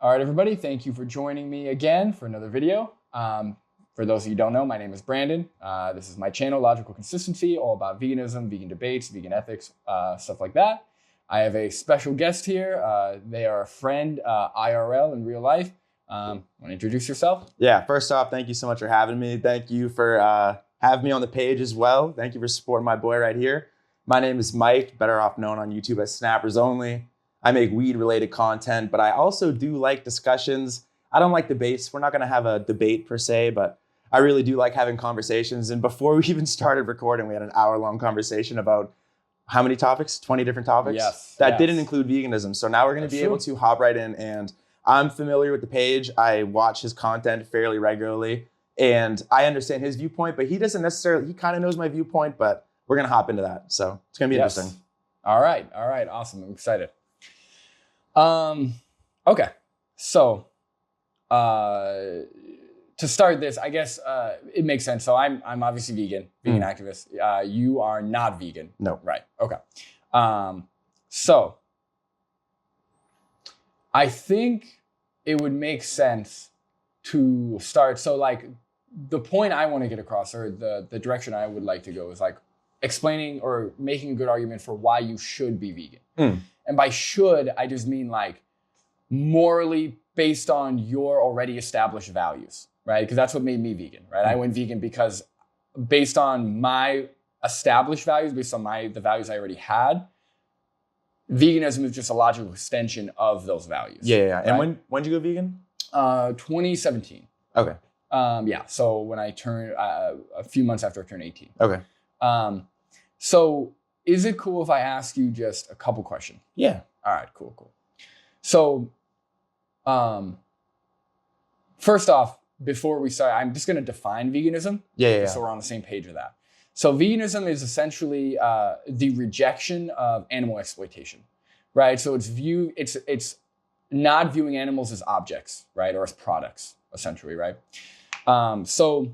All right, everybody, thank you for joining me again for another video. For those of you who don't know, my name is Brandon. This is my channel, Logical Consistency, all about veganism, vegan debates, vegan ethics, stuff like that. I have a special guest here. They are a friend, IRL in real life. Want to introduce yourself? Yeah, first off, thank you so much for having me. Thank you for having me on the page as well. Thank you for supporting my boy right here. My name is Mike, better off known on YouTube as Snappers Only. I make weed-related content, but I also do like discussions. I don't like debates. We're not going to have a debate per se, but I really do like having conversations. And before we even started recording, we had an hour-long conversation about how many topics? 20 different topics? Yes. That didn't include veganism. So now we're going to be able to hop right in. And I'm familiar with the page. I watch his content fairly regularly. And I understand his viewpoint, but he doesn't necessarily, he kind of knows my viewpoint, but we're going to hop into that. So it's going to be interesting. All right. Awesome. I'm excited. Okay. So, to start this, I guess, it makes sense. So I'm obviously vegan activist. You are not vegan. No. Right. Okay. So I think it would make sense to start. So like the point I want to get across, or the direction I would like to go, is like explaining or making a good argument for why you should be vegan. And by should, I just mean like morally based on your already established values, right? Because that's what made me vegan, right? I went vegan because based on my established values, based on the values I already had, veganism is just a logical extension of those values. Yeah. Right? And when did you go vegan? 2017. Okay. Yeah. So when I turned, a few months after I turned 18. Okay. So is it cool if I ask you just a couple questions? Yeah. All right, cool. So, first off, before we start, I'm just going to define veganism. Yeah. So we're on the same page with that. So veganism is essentially the rejection of animal exploitation, right? So it's not viewing animals as objects, right, or as products, essentially, right? So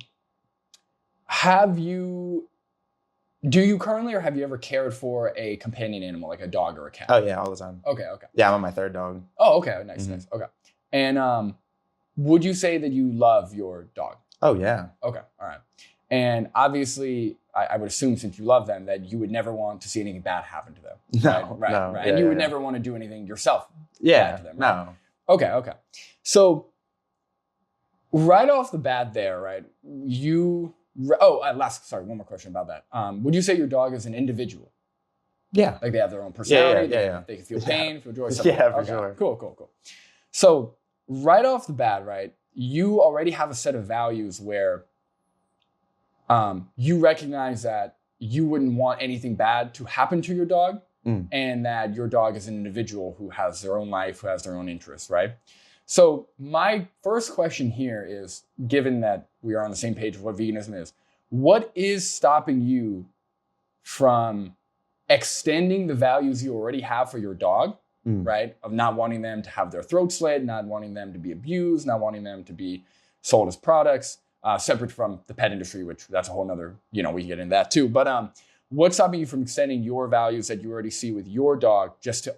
do you currently, or have you ever cared for a companion animal, like a dog or a cat? Oh yeah, all the time. Okay. Yeah, I'm on my third dog. Oh, okay, nice. Okay. And would you say that you love your dog? Oh yeah. Okay, all right. And obviously, I would assume since you love them that you would never want to see anything bad happen to them. No, right. no. And you would never want to do anything yourself bad to them. Right? No. Okay. So right off the bat there, right, one more question about that. Would you say your dog is an individual? Yeah. Like they have their own personality? Yeah. They can feel pain, feel joy, stuff Yeah, like that. for sure. Cool. So right off the bat, right, you already have a set of values where you recognize that you wouldn't want anything bad to happen to your dog, and that your dog is an individual who has their own life, who has their own interests, right? So my first question here is, given that we are on the same page of what veganism is, what is stopping you from extending the values you already have for your dog, right? Of not wanting them to have their throat slit, not wanting them to be abused, not wanting them to be sold as products, separate from the pet industry, which that's a whole nother, we can get into that too. But what's stopping you from extending your values that you already see with your dog just to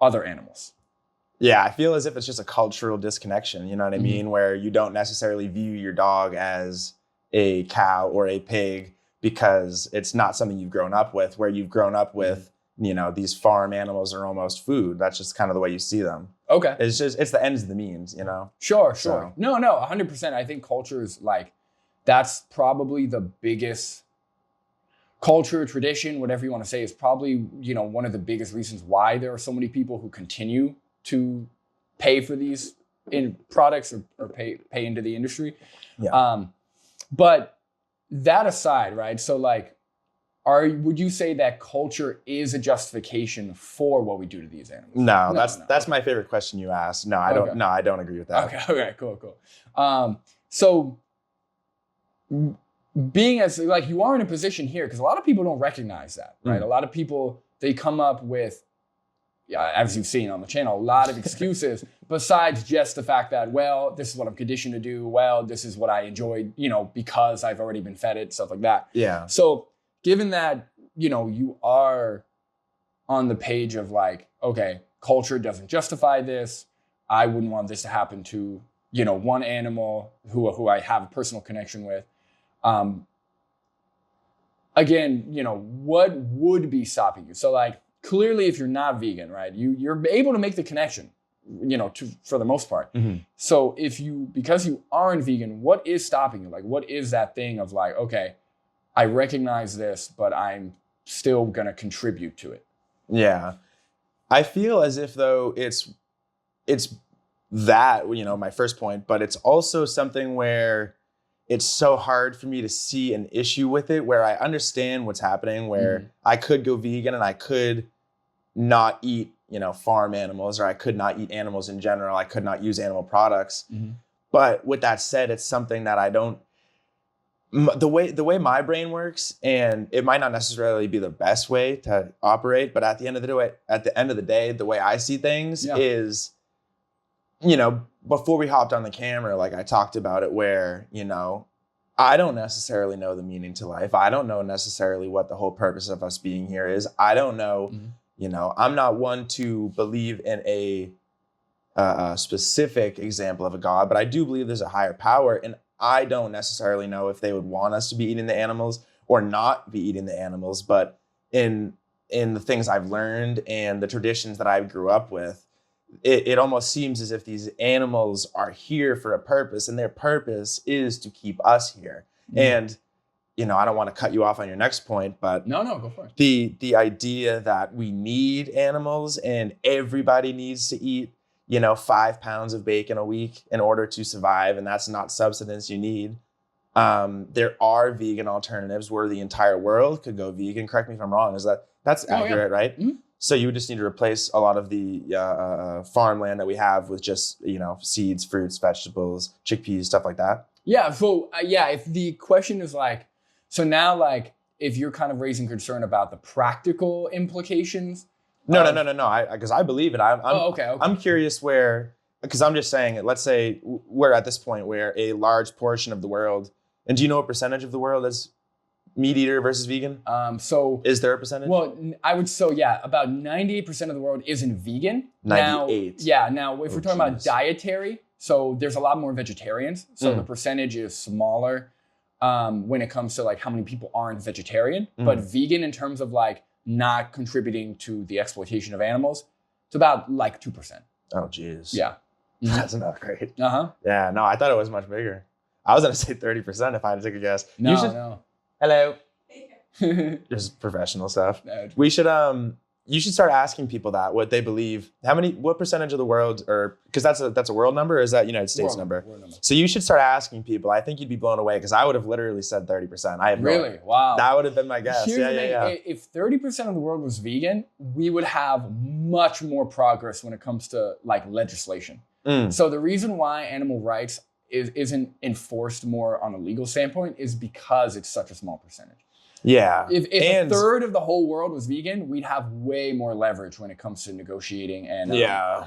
other animals? Yeah, I feel as if it's just a cultural disconnection, you know what I mean? Where you don't necessarily view your dog as a cow or a pig because it's not something you've grown up with, where you've grown up with, these farm animals are almost food. That's just kind of the way you see them. Okay. It's the ends of the means, Sure. So. No, 100%. I think culture is that's probably the biggest culture, tradition, whatever you want to say, is probably, one of the biggest reasons why there are so many people who continue to pay for these in products or pay into the industry. Yeah. But that aside, right? So would you say that culture is a justification for what we do to these animals? No, that's my favorite question you asked. No, I don't. No, I don't agree with that. Okay, cool. So being as you are in a position here, because a lot of people don't recognize that, right? A lot of people, they come up with, as you've seen on the channel, a lot of excuses besides just the fact that, well, this is what I'm conditioned to do. Well, this is what I enjoy, because I've already been fed it, stuff like that. Yeah. So given that, you are on the page of okay, culture doesn't justify this. I wouldn't want this to happen to, one animal who I have a personal connection with. Again, what would be stopping you? So like, clearly if you're not vegan, right, you're able to make the connection, for the most part. Mm-hmm. So because you aren't vegan, what is stopping you? Like, what is that thing of like, okay, I recognize this, but I'm still going to contribute to it? Yeah. I feel as if though it's that, my first point, but it's also something where it's so hard for me to see an issue with it, where I understand what's happening, where I could go vegan and I could not eat, farm animals, or I could not eat animals in general. I could not use animal products. Mm-hmm. But with that said, it's something that I don't, the way my brain works, and it might not necessarily be the best way to operate, but at the end of the day, the way I see things is, before we hopped on the camera, like I talked about it, where, I don't necessarily know the meaning to life. I don't know necessarily what the whole purpose of us being here is. I don't know, I'm not one to believe in a specific example of a God, but I do believe there's a higher power, and I don't necessarily know if they would want us to be eating the animals or not be eating the animals. But in the things I've learned and the traditions that I grew up with, it almost seems as if these animals are here for a purpose, and their purpose is to keep us here. And, I don't want to cut you off on your next point, but no, go for it. The idea that we need animals and everybody needs to eat, 5 pounds of bacon a week in order to survive, and that's not substance you need. There are vegan alternatives where the entire world could go vegan. Correct me if I'm wrong. That's accurate, right? Mm-hmm. So you would just need to replace a lot of the farmland that we have with just, seeds, fruits, vegetables, chickpeas, stuff like that. Yeah. So if the question is like, so now like, if you're kind of raising concern about the practical implications. No. Because I believe it. Okay. I'm curious because I'm just saying it. Let's say we're at this point where a large portion of the world, and do you know what percentage of the world is meat eater versus vegan? So is there a percentage? Well, I would. So yeah, about 98% of the world isn't vegan. 98. Now if we're talking about dietary, so there's a lot more vegetarians. So the percentage is smaller when it comes to like how many people aren't vegetarian. But vegan in terms of like not contributing to the exploitation of animals, it's about like 2%. Oh, geez. Yeah. That's not great. Uh-huh. Yeah, no, I thought it was much bigger. I was going to say 30% if I had to take a guess. No. Hello. Just professional stuff. No. We should you should start asking people that, what they believe. What percentage of the world, or because that's a world number, or is that United States number? World number. So you should start asking people. I think you'd be blown away, because I would have literally said 30%. I have really? Wow. That would have been my guess. Yeah. If 30% of the world was vegan, we would have much more progress when it comes to like legislation. So the reason why animal rights isn't enforced more on a legal standpoint is because it's such a small percentage. Yeah. If a third of the whole world was vegan, we'd have way more leverage when it comes to negotiating and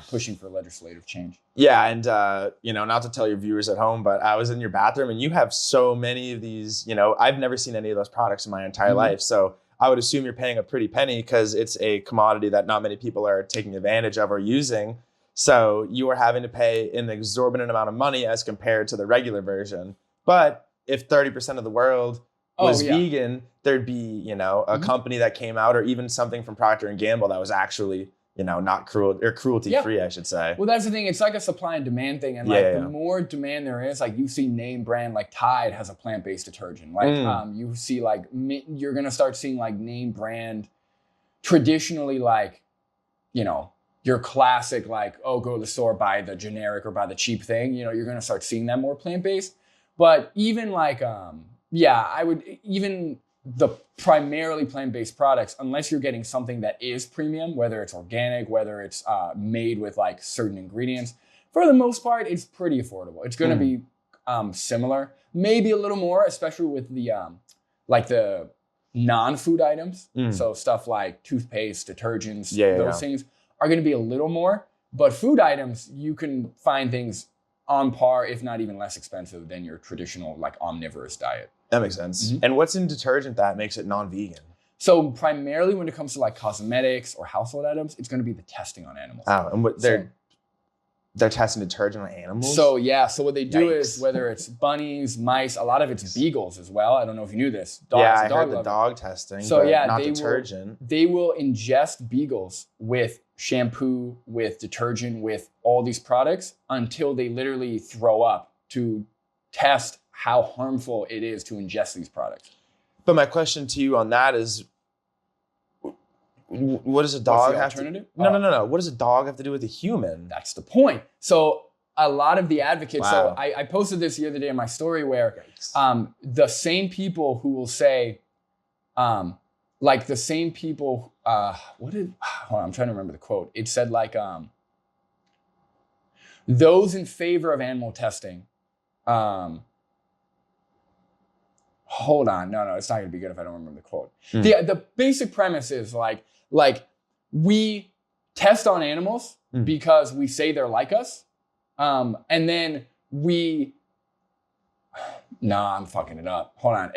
pushing for legislative change. Yeah. And, not to tell your viewers at home, but I was in your bathroom and you have so many of these, I've never seen any of those products in my entire life. So I would assume you're paying a pretty penny, because it's a commodity that not many people are taking advantage of or using. So you are having to pay an exorbitant amount of money as compared to the regular version. But if 30% of the world was vegan, there'd be, a company that came out, or even something from Procter & Gamble that was actually, not cruelty-free, I should say. Well, that's the thing. It's like a supply and demand thing. And the more demand there is, like you see name brand, like Tide has a plant-based detergent. Like you see like, you're going to start seeing like name brand traditionally, like, your classic, like, go to the store, buy the generic or buy the cheap thing. You're going to start seeing that more plant-based. But even like, even the primarily plant-based products, unless you're getting something that is premium, whether it's organic, whether it's made with like certain ingredients, for the most part, it's pretty affordable. It's going to be similar, maybe a little more, especially with the the non-food items. So stuff like toothpaste, detergents, those things are going to be a little more. But food items, you can find things on par, if not even less expensive than your traditional like omnivorous diet. That makes sense. And what's in detergent that makes it non-vegan? So primarily when it comes to like cosmetics or household items, it's going to be the testing on animals. Oh, and they're testing detergent on animals? So yeah, so what they do is Yikes. whether it's bunnies, mice, a lot of it's beagles as well. I don't know if you knew this. I heard the dog testing, so but yeah, not detergent. They will ingest beagles with shampoo, with detergent, with all these products until they literally throw up to test how harmful it is to ingest these products. But my question to you on that is, what does a dog have to do? No. What does a dog have to do with a human? That's the point. So a lot of the advocates, so I posted this the other day in my story where the same people who will say, like the same people, hold on, I'm trying to remember the quote. It said like, those in favor of animal testing, hold on, no, it's not gonna be good if I don't remember the quote. The basic premise is like we test on animals because we say they're like us, and then I'm fucking it up. Hold on,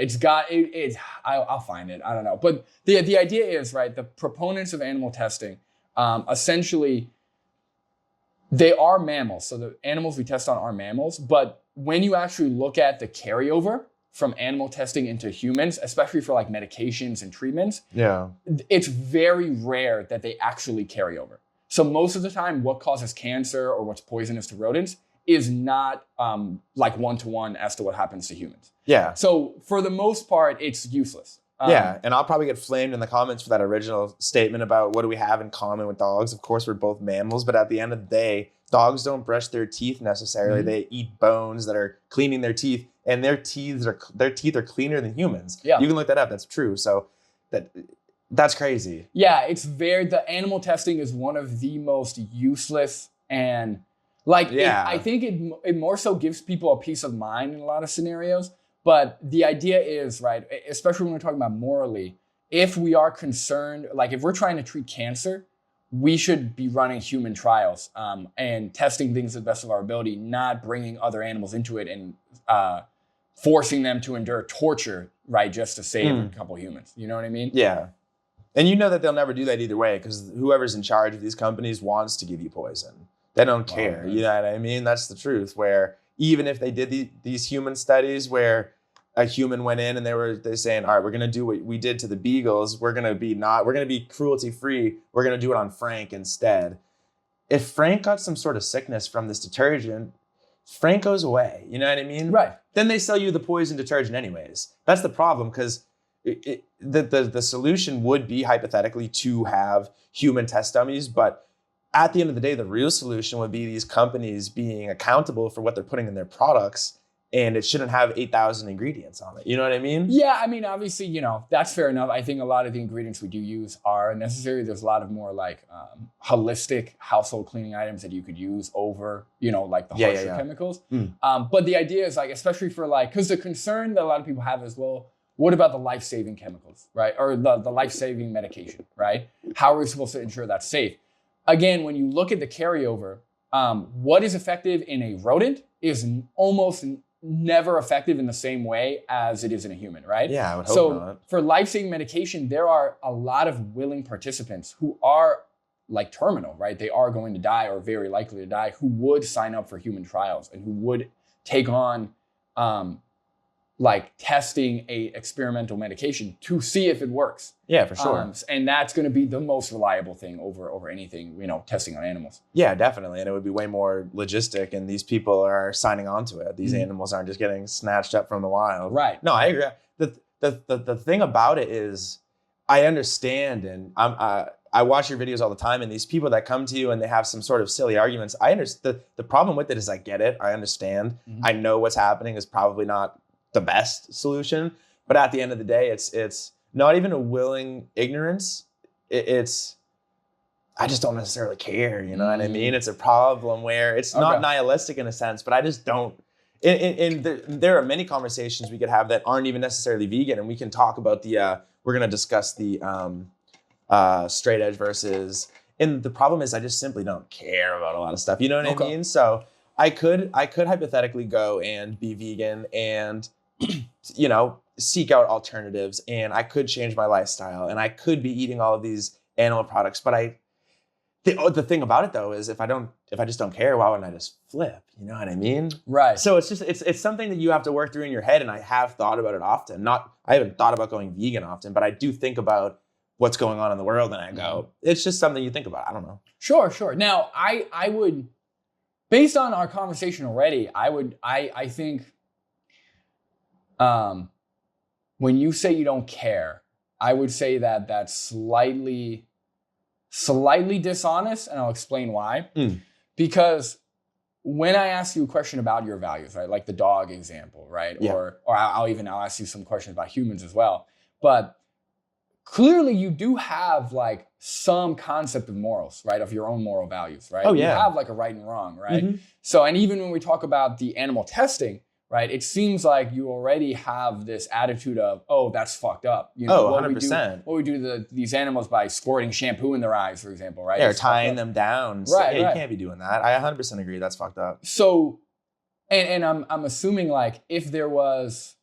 I'll find it. I don't know, but the idea is right. The proponents of animal testing, essentially, they are mammals. So the animals we test on are mammals, but when you actually look at the carryover from animal testing into humans, especially for like medications and treatments, it's very rare that they actually carry over. So most of the time, what causes cancer or what's poisonous to rodents is not like one-to-one as to what happens to humans. Yeah. So for the most part, it's useless. And I'll probably get flamed in the comments for that original statement about what do we have in common with dogs. Of course, we're both mammals, but at the end of the day, dogs don't brush their teeth necessarily. They eat bones that are cleaning their teeth, and their teeth are cleaner than humans. Yeah. You can look that up. That's true. So that's crazy. Yeah, the animal testing is one of the most useless and I think it more so gives people a peace of mind in a lot of scenarios. But the idea is, right, especially when we're talking about morally, if we are concerned, like if we're trying to treat cancer, we should be running human trials and testing things to the best of our ability, not bringing other animals into it and forcing them to endure torture, right, just to save a couple humans. You know what I mean? Yeah. And you know that they'll never do that either way because whoever's in charge of these companies wants to give you poison. They don't care. You know what I mean? That's the truth. Where even if they did these human studies where a human went in and they're saying, all right, we're going to do what we did to the beagles. We're going to be cruelty free. We're going to do it on Frank instead. If Frank got some sort of sickness from this detergent, Frank goes away. You know what I mean? Right. Then they sell you the poison detergent anyways. That's the problem because the solution would be hypothetically to have human test dummies, but at the end of the day, the real solution would be these companies being accountable for what they're putting in their products, and it shouldn't have 8,000 ingredients on it. You know what I mean? Yeah, I mean, obviously, that's fair enough. I think a lot of the ingredients we do use are necessary. There's a lot of more like holistic household cleaning items that you could use over, like the harsher chemicals. But the idea is like, especially for because the concern that a lot of people have is, well, what about the life-saving chemicals, right? Or the life-saving medication, right? How are we supposed to ensure that's safe? Again, when you look at the carryover, what is effective in a rodent is almost never effective in the same way as it is in a human, right? Yeah, I would hope not. For life-saving medication, there are a lot of willing participants who are like terminal, right? They are going to die or very likely to die, who would sign up for human trials and who would take on testing a experimental medication to see if it works. Yeah, for sure. And that's going to be the most reliable thing over anything, testing on animals. Yeah, definitely. And it would be way more logistic, and these people are signing on to it. These animals aren't just getting snatched up from the wild. Right. No, I agree. The thing about it is I understand, and I watch your videos all the time, and these people that come to you and they have some sort of silly arguments, I understand. The problem with it is I get it. I understand. I know what's happening is probably not the best solution, but at the end of the day, it's not even a willing ignorance. It's I just don't necessarily care. You know what I mean? It's a problem where it's not nihilistic in a sense, but I just don't. And there are many conversations we could have that aren't even necessarily vegan, and we can talk about we're going to discuss the straight edge versus. And the problem is, I just simply don't care about a lot of stuff. You know what I mean? So I could hypothetically go and be vegan and seek out alternatives, and I could change my lifestyle, and I could be eating all of these animal products, but The thing about it though is if I just don't care, why wouldn't I just flip? You know what I mean? Right. So it's something that you have to work through in your head, and I have thought about it often. I haven't thought about going vegan often, but I do think about what's going on in the world, and I go, it's just something you think about. I don't know. Sure. Now, I would, based on our conversation already, I think, when you say you don't care, I would say that that's slightly dishonest, and I'll explain why. Because when I ask you a question about your values, right, like the dog example, right, or I'll ask you some questions about humans as well, but clearly you do have like some concept of morals, right, of your own moral values, right? Oh yeah. You have like a right and wrong, right? So, and even when we talk about the animal testing, right, it seems like you already have this attitude of, oh, that's fucked up. You know, 100%. What we do to these animals by squirting shampoo in their eyes, for example, right? Yeah, or tying them down. So, right. You can't be doing that. I 100% agree. That's fucked up. So, and I'm assuming like if there was,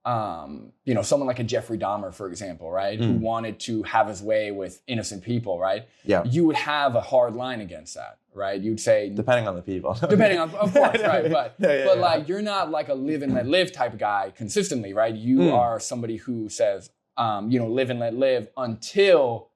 someone like a Jeffrey Dahmer, for example, right, who wanted to have his way with innocent people, right? Yeah. You would have a hard line against that, right? You'd say, depending on the people. Depending on, of course, right? But like you're not like a live and let live type of guy consistently, right? You are somebody who says, live and let live until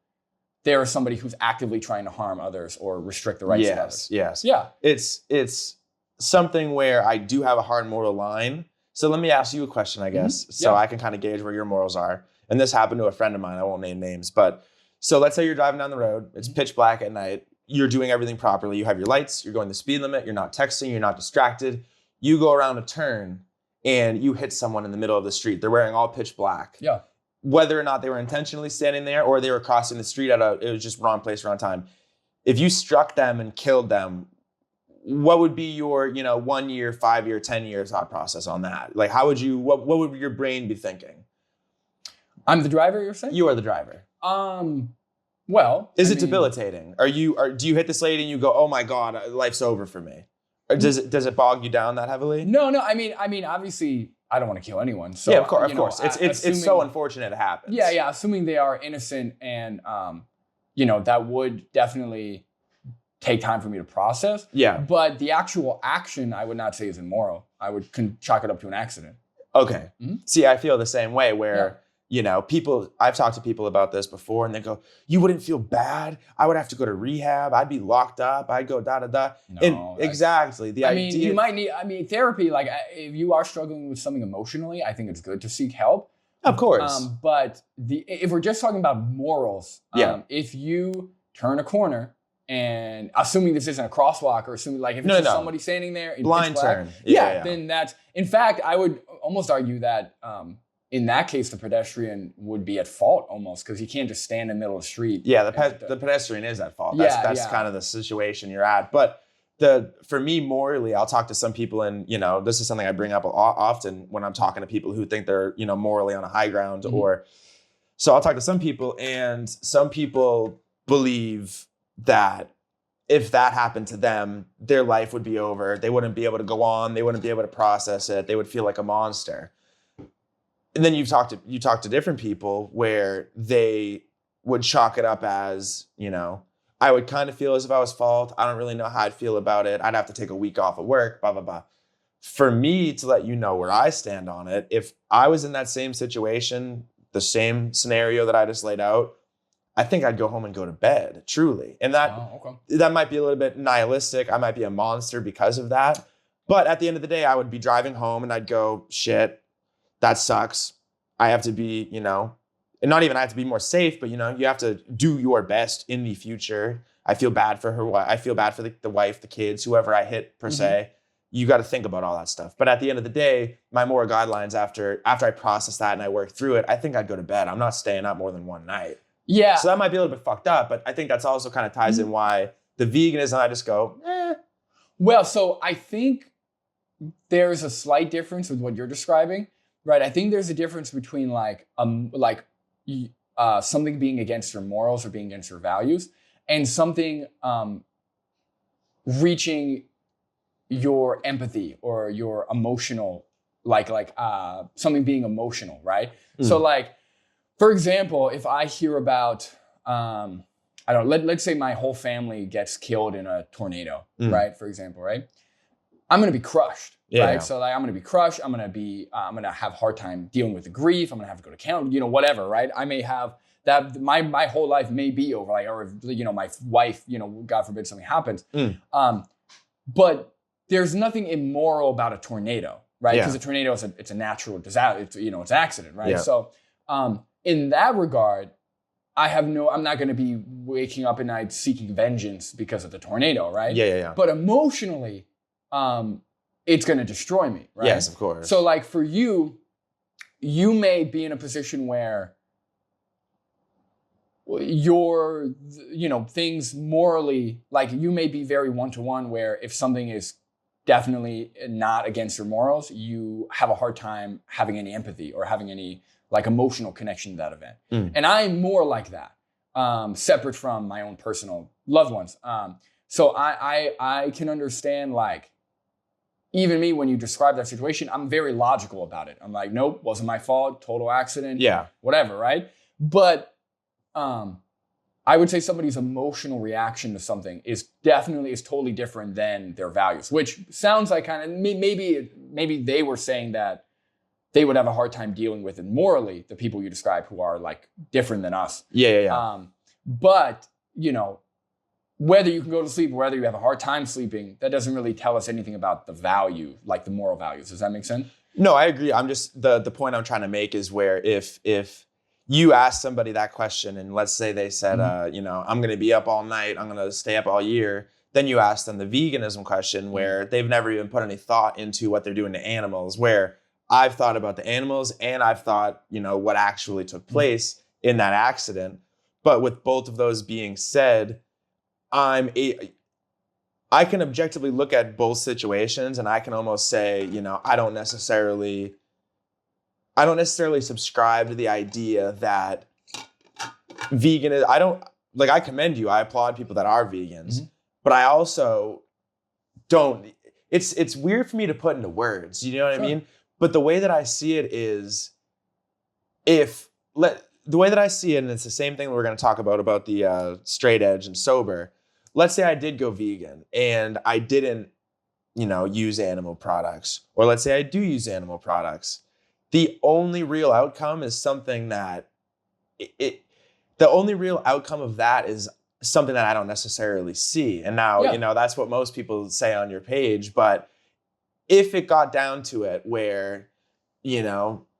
there is somebody who's actively trying to harm others or restrict the rights of others. Yes. Yeah. It's something where I do have a hard moral line. So let me ask you a question, I guess, so I can kind of gauge where your morals are. And this happened to a friend of mine. I won't name names, but so let's say you're driving down the road. It's pitch black at night. You're doing everything properly. You have your lights. You're going the speed limit. You're not texting. You're not distracted. You go around a turn and you hit someone in the middle of the street. They're wearing all pitch black. Yeah. Whether or not they were intentionally standing there or they were crossing the street it was just wrong place, wrong time. If you struck them and killed them, what would be your, 1 year, 5 year, 10 year thought process on that? Like, what would your brain be thinking? I'm the driver, you're saying? You are the driver. Well, is it debilitating? Do you hit this lady and you go, oh my God, life's over for me? Or does it bog you down that heavily? No. I mean, obviously, I don't want to kill anyone. So yeah, of course. It's so unfortunate it happens. Yeah. Assuming they are innocent and, that would definitely take time for me to process. Yeah. But the actual action, I would not say is immoral. I would chalk it up to an accident. Okay. See, I feel the same way where, I've talked to people about this before and they go, you wouldn't feel bad. I would have to go to rehab. I'd be locked up. I'd go da-da-da. No, exactly. The idea. You might need, therapy, like if you are struggling with something emotionally, I think it's good to seek help. Of course. But if we're just talking about morals, if you turn a corner, and assuming this isn't a crosswalk or assuming like if it's just somebody standing there in blind pitch black, turn, then that's, in fact, I would almost argue that in that case the pedestrian would be at fault almost because he can't just stand in the middle of the street. Yeah, the pedestrian is at fault. That's kind of the situation you're at. But for me morally, I'll talk to some people and this is something I bring up often when I'm talking to people who think they're morally on a high ground so I'll talk to some people and some people believe that if that happened to them, their life would be over. They wouldn't be able to go on. They wouldn't be able to process it. They would feel like a monster. And then you talk to different people where they would chalk it up as, I would kind of feel as if I was fault. I don't really know how I'd feel about it. I'd have to take a week off of work, blah, blah, blah. For me to let you know where I stand on it, if I was in that same situation, the same scenario that I just laid out, I think I'd go home and go to bed, truly. And that might be a little bit nihilistic. I might be a monster because of that. But at the end of the day, I would be driving home and I'd go, shit, that sucks. I have to be, and not even I have to be more safe, but, you have to do your best in the future. I feel bad for her. I feel bad for the wife, the kids, whoever I hit per se. You got to think about all that stuff. But at the end of the day, my moral guidelines after I process that and I work through it, I think I'd go to bed. I'm not staying up more than one night. Yeah. So that might be a little bit fucked up, but I think that's also kind of ties in why the veganism, I just go, Well, so I think there's a slight difference with what you're describing, right? I think there's a difference between something being against your morals or being against your values and something reaching your empathy or your emotional, something being emotional, right? So for example, if I hear about, I don't know, let's say my whole family gets killed in a tornado, right? For example, right? I'm going to be crushed, right? So like, I'm going to be crushed. I'm going to have a hard time dealing with the grief. I'm going to have to go to counseling, whatever, right? I may have that, my whole life may be over, like, or, my wife, God forbid something happens. But there's nothing immoral about a tornado, right? Because a tornado it's a natural disaster. It's, it's an accident, right? So in that regard, I'm not going to be waking up at night seeking vengeance because of the tornado, right? Yeah. But emotionally, it's going to destroy me, right? Yes, of course. So like for you may be in a position where your, things morally, like you may be very one-to-one, where if something is definitely not against your morals, you have a hard time having any empathy or having any like emotional connection to that event. And I'm more like that, separate from my own personal loved ones. So I can understand, like, even me, when you describe that situation, I'm very logical about it. I'm like, nope, wasn't my fault, total accident, whatever, right? But I would say somebody's emotional reaction to something is totally different than their values, which sounds like kind of, maybe they were saying that they would have a hard time dealing with it morally, the people you describe who are like different than us. But, whether you can go to sleep or whether you have a hard time sleeping, that doesn't really tell us anything about the value, like the moral values. Does that make sense? No, I agree. I'm just, the point I'm trying to make is where if you ask somebody that question and let's say they said, I'm going to be up all night, I'm going to stay up all year. Then you ask them the veganism question where they've never even put any thought into what they're doing to animals, where I've thought about the animals and I've thought, what actually took place in that accident. But with both of those being said, I can objectively look at both situations and I can almost say, I don't necessarily subscribe to the idea that I commend you. I applaud people that are vegans, but I also don't, it's weird for me to put into words, you know what I mean? But the way that I see it is the way that I see it, and it's the same thing we're going to talk about the straight edge and sober. Let's say I did go vegan and I didn't, use animal products, or let's say I do use animal products. The only real outcome is something that the only real outcome of that is something that I don't necessarily see. And now, that's what most people say on your page. But if it got down to it where,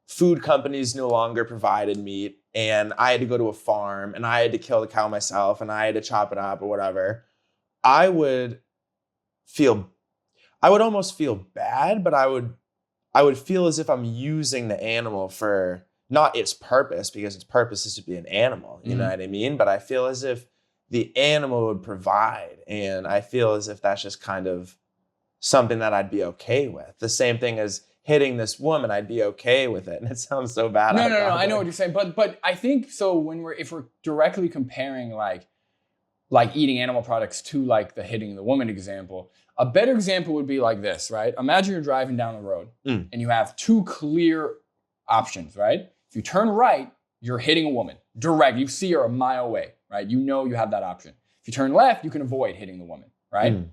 food companies no longer provided meat and I had to go to a farm and I had to kill the cow myself and I had to chop it up or whatever, I would almost feel bad, but I would feel as if I'm using the animal for not its purpose, because its purpose is to be an animal, you know what I mean? But I feel as if the animal would provide, and I feel as if that's just kind of something that I'd be okay with. The same thing as hitting this woman, I'd be okay with it. And it sounds so bad. No, I know what you're saying. But I think so if we're directly comparing like eating animal products to like the hitting the woman example, a better example would be like this, right? Imagine you're driving down the road and you have two clear options, right? If you turn right, you're hitting a woman direct. You see her a mile away, right? You have that option. If you turn left, you can avoid hitting the woman, right?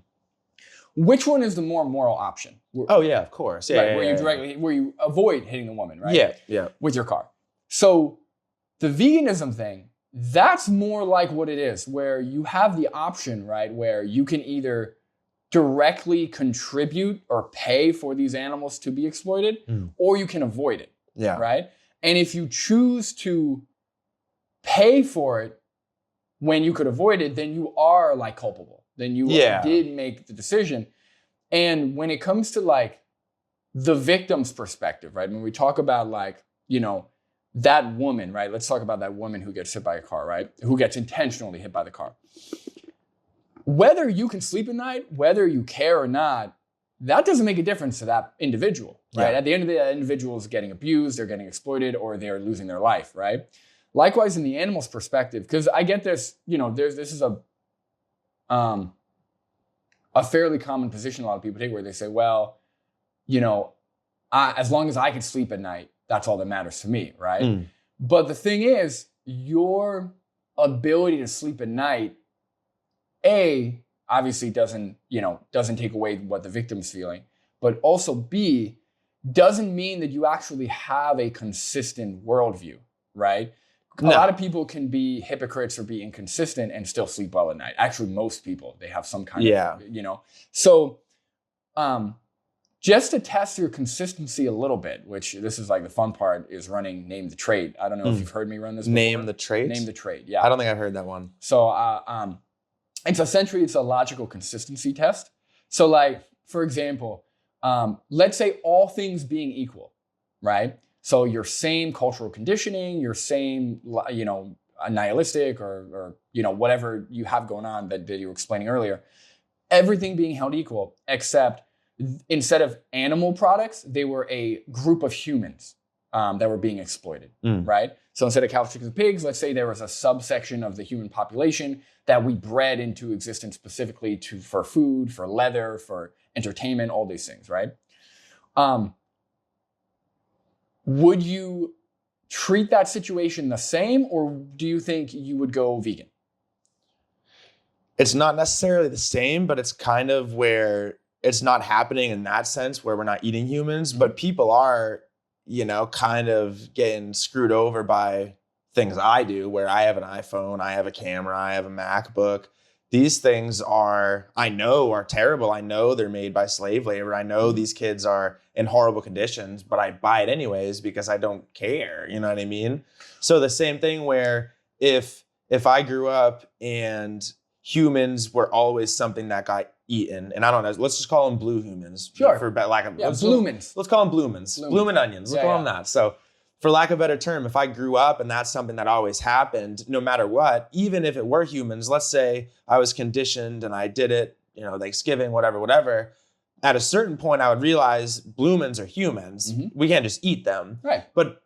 Which one is the more moral option? Oh yeah, of course. Yeah, where you avoid hitting the woman, right? Yeah. With your car. So the veganism thing, that's more like what it is, where you have the option, right? Where you can either directly contribute or pay for these animals to be exploited, or you can avoid it, right? And if you choose to pay for it when you could avoid it, then you are like culpable. Then you did make the decision. And when it comes to like the victim's perspective, right? When we talk about like, that woman, right? Let's talk about that woman who gets hit by a car, right? Who gets intentionally hit by the car. Whether you can sleep at night, whether you care or not, that doesn't make a difference to that individual, right? At the end of the day, that individual is getting abused, they're getting exploited, or they're losing their life, right? Likewise, in the animal's perspective, because I get this, this is a fairly common position a lot of people take, where they say, well, as long as I can sleep at night, that's all that matters to me, right? But the thing is, your ability to sleep at night, obviously doesn't take away what the victim's feeling, but also B, doesn't mean that you actually have a consistent worldview, right? A lot of people can be hypocrites or be inconsistent and still sleep well at night. Actually, most people, they have some kind of, So just to test your consistency a little bit, which this is like the fun part, is running Name the Trait. I don't know if you've heard me run this before. Name the Trait? Name the Trait, yeah. I don't think I've heard that one. So it's a logical consistency test. So like, for example, let's say all things being equal, right? So your same cultural conditioning, your same, nihilistic or whatever you have going on that you were explaining earlier, everything being held equal, except instead of animal products, they were a group of humans that were being exploited, right? So instead of cows, chickens, and pigs, let's say there was a subsection of the human population that we bred into existence specifically for food, for leather, for entertainment, all these things, right? Would you treat that situation the same, or do you think you would go vegan? It's not necessarily the same, but it's kind of where it's not happening in that sense where we're not eating humans, but people are, kind of getting screwed over by things I do, where I have an iPhone, I have a camera, I have a MacBook. These things I know are terrible. I know they're made by slave labor. I know these kids are in horrible conditions, but I buy it anyways because I don't care. You know what I mean? So the same thing where if I grew up and humans were always something that got eaten, and I don't know, let's just call them blue humans. Sure. For lack of bloomins. Let's call them bloomins. Bloomin' onions. Let's call them that. So for lack of a better term, if I grew up and that's something that always happened, no matter what, even if it were humans, let's say I was conditioned and I did it, Thanksgiving, whatever, at a certain point I would realize bloomins are humans. Mm-hmm. We can't just eat them. Right. But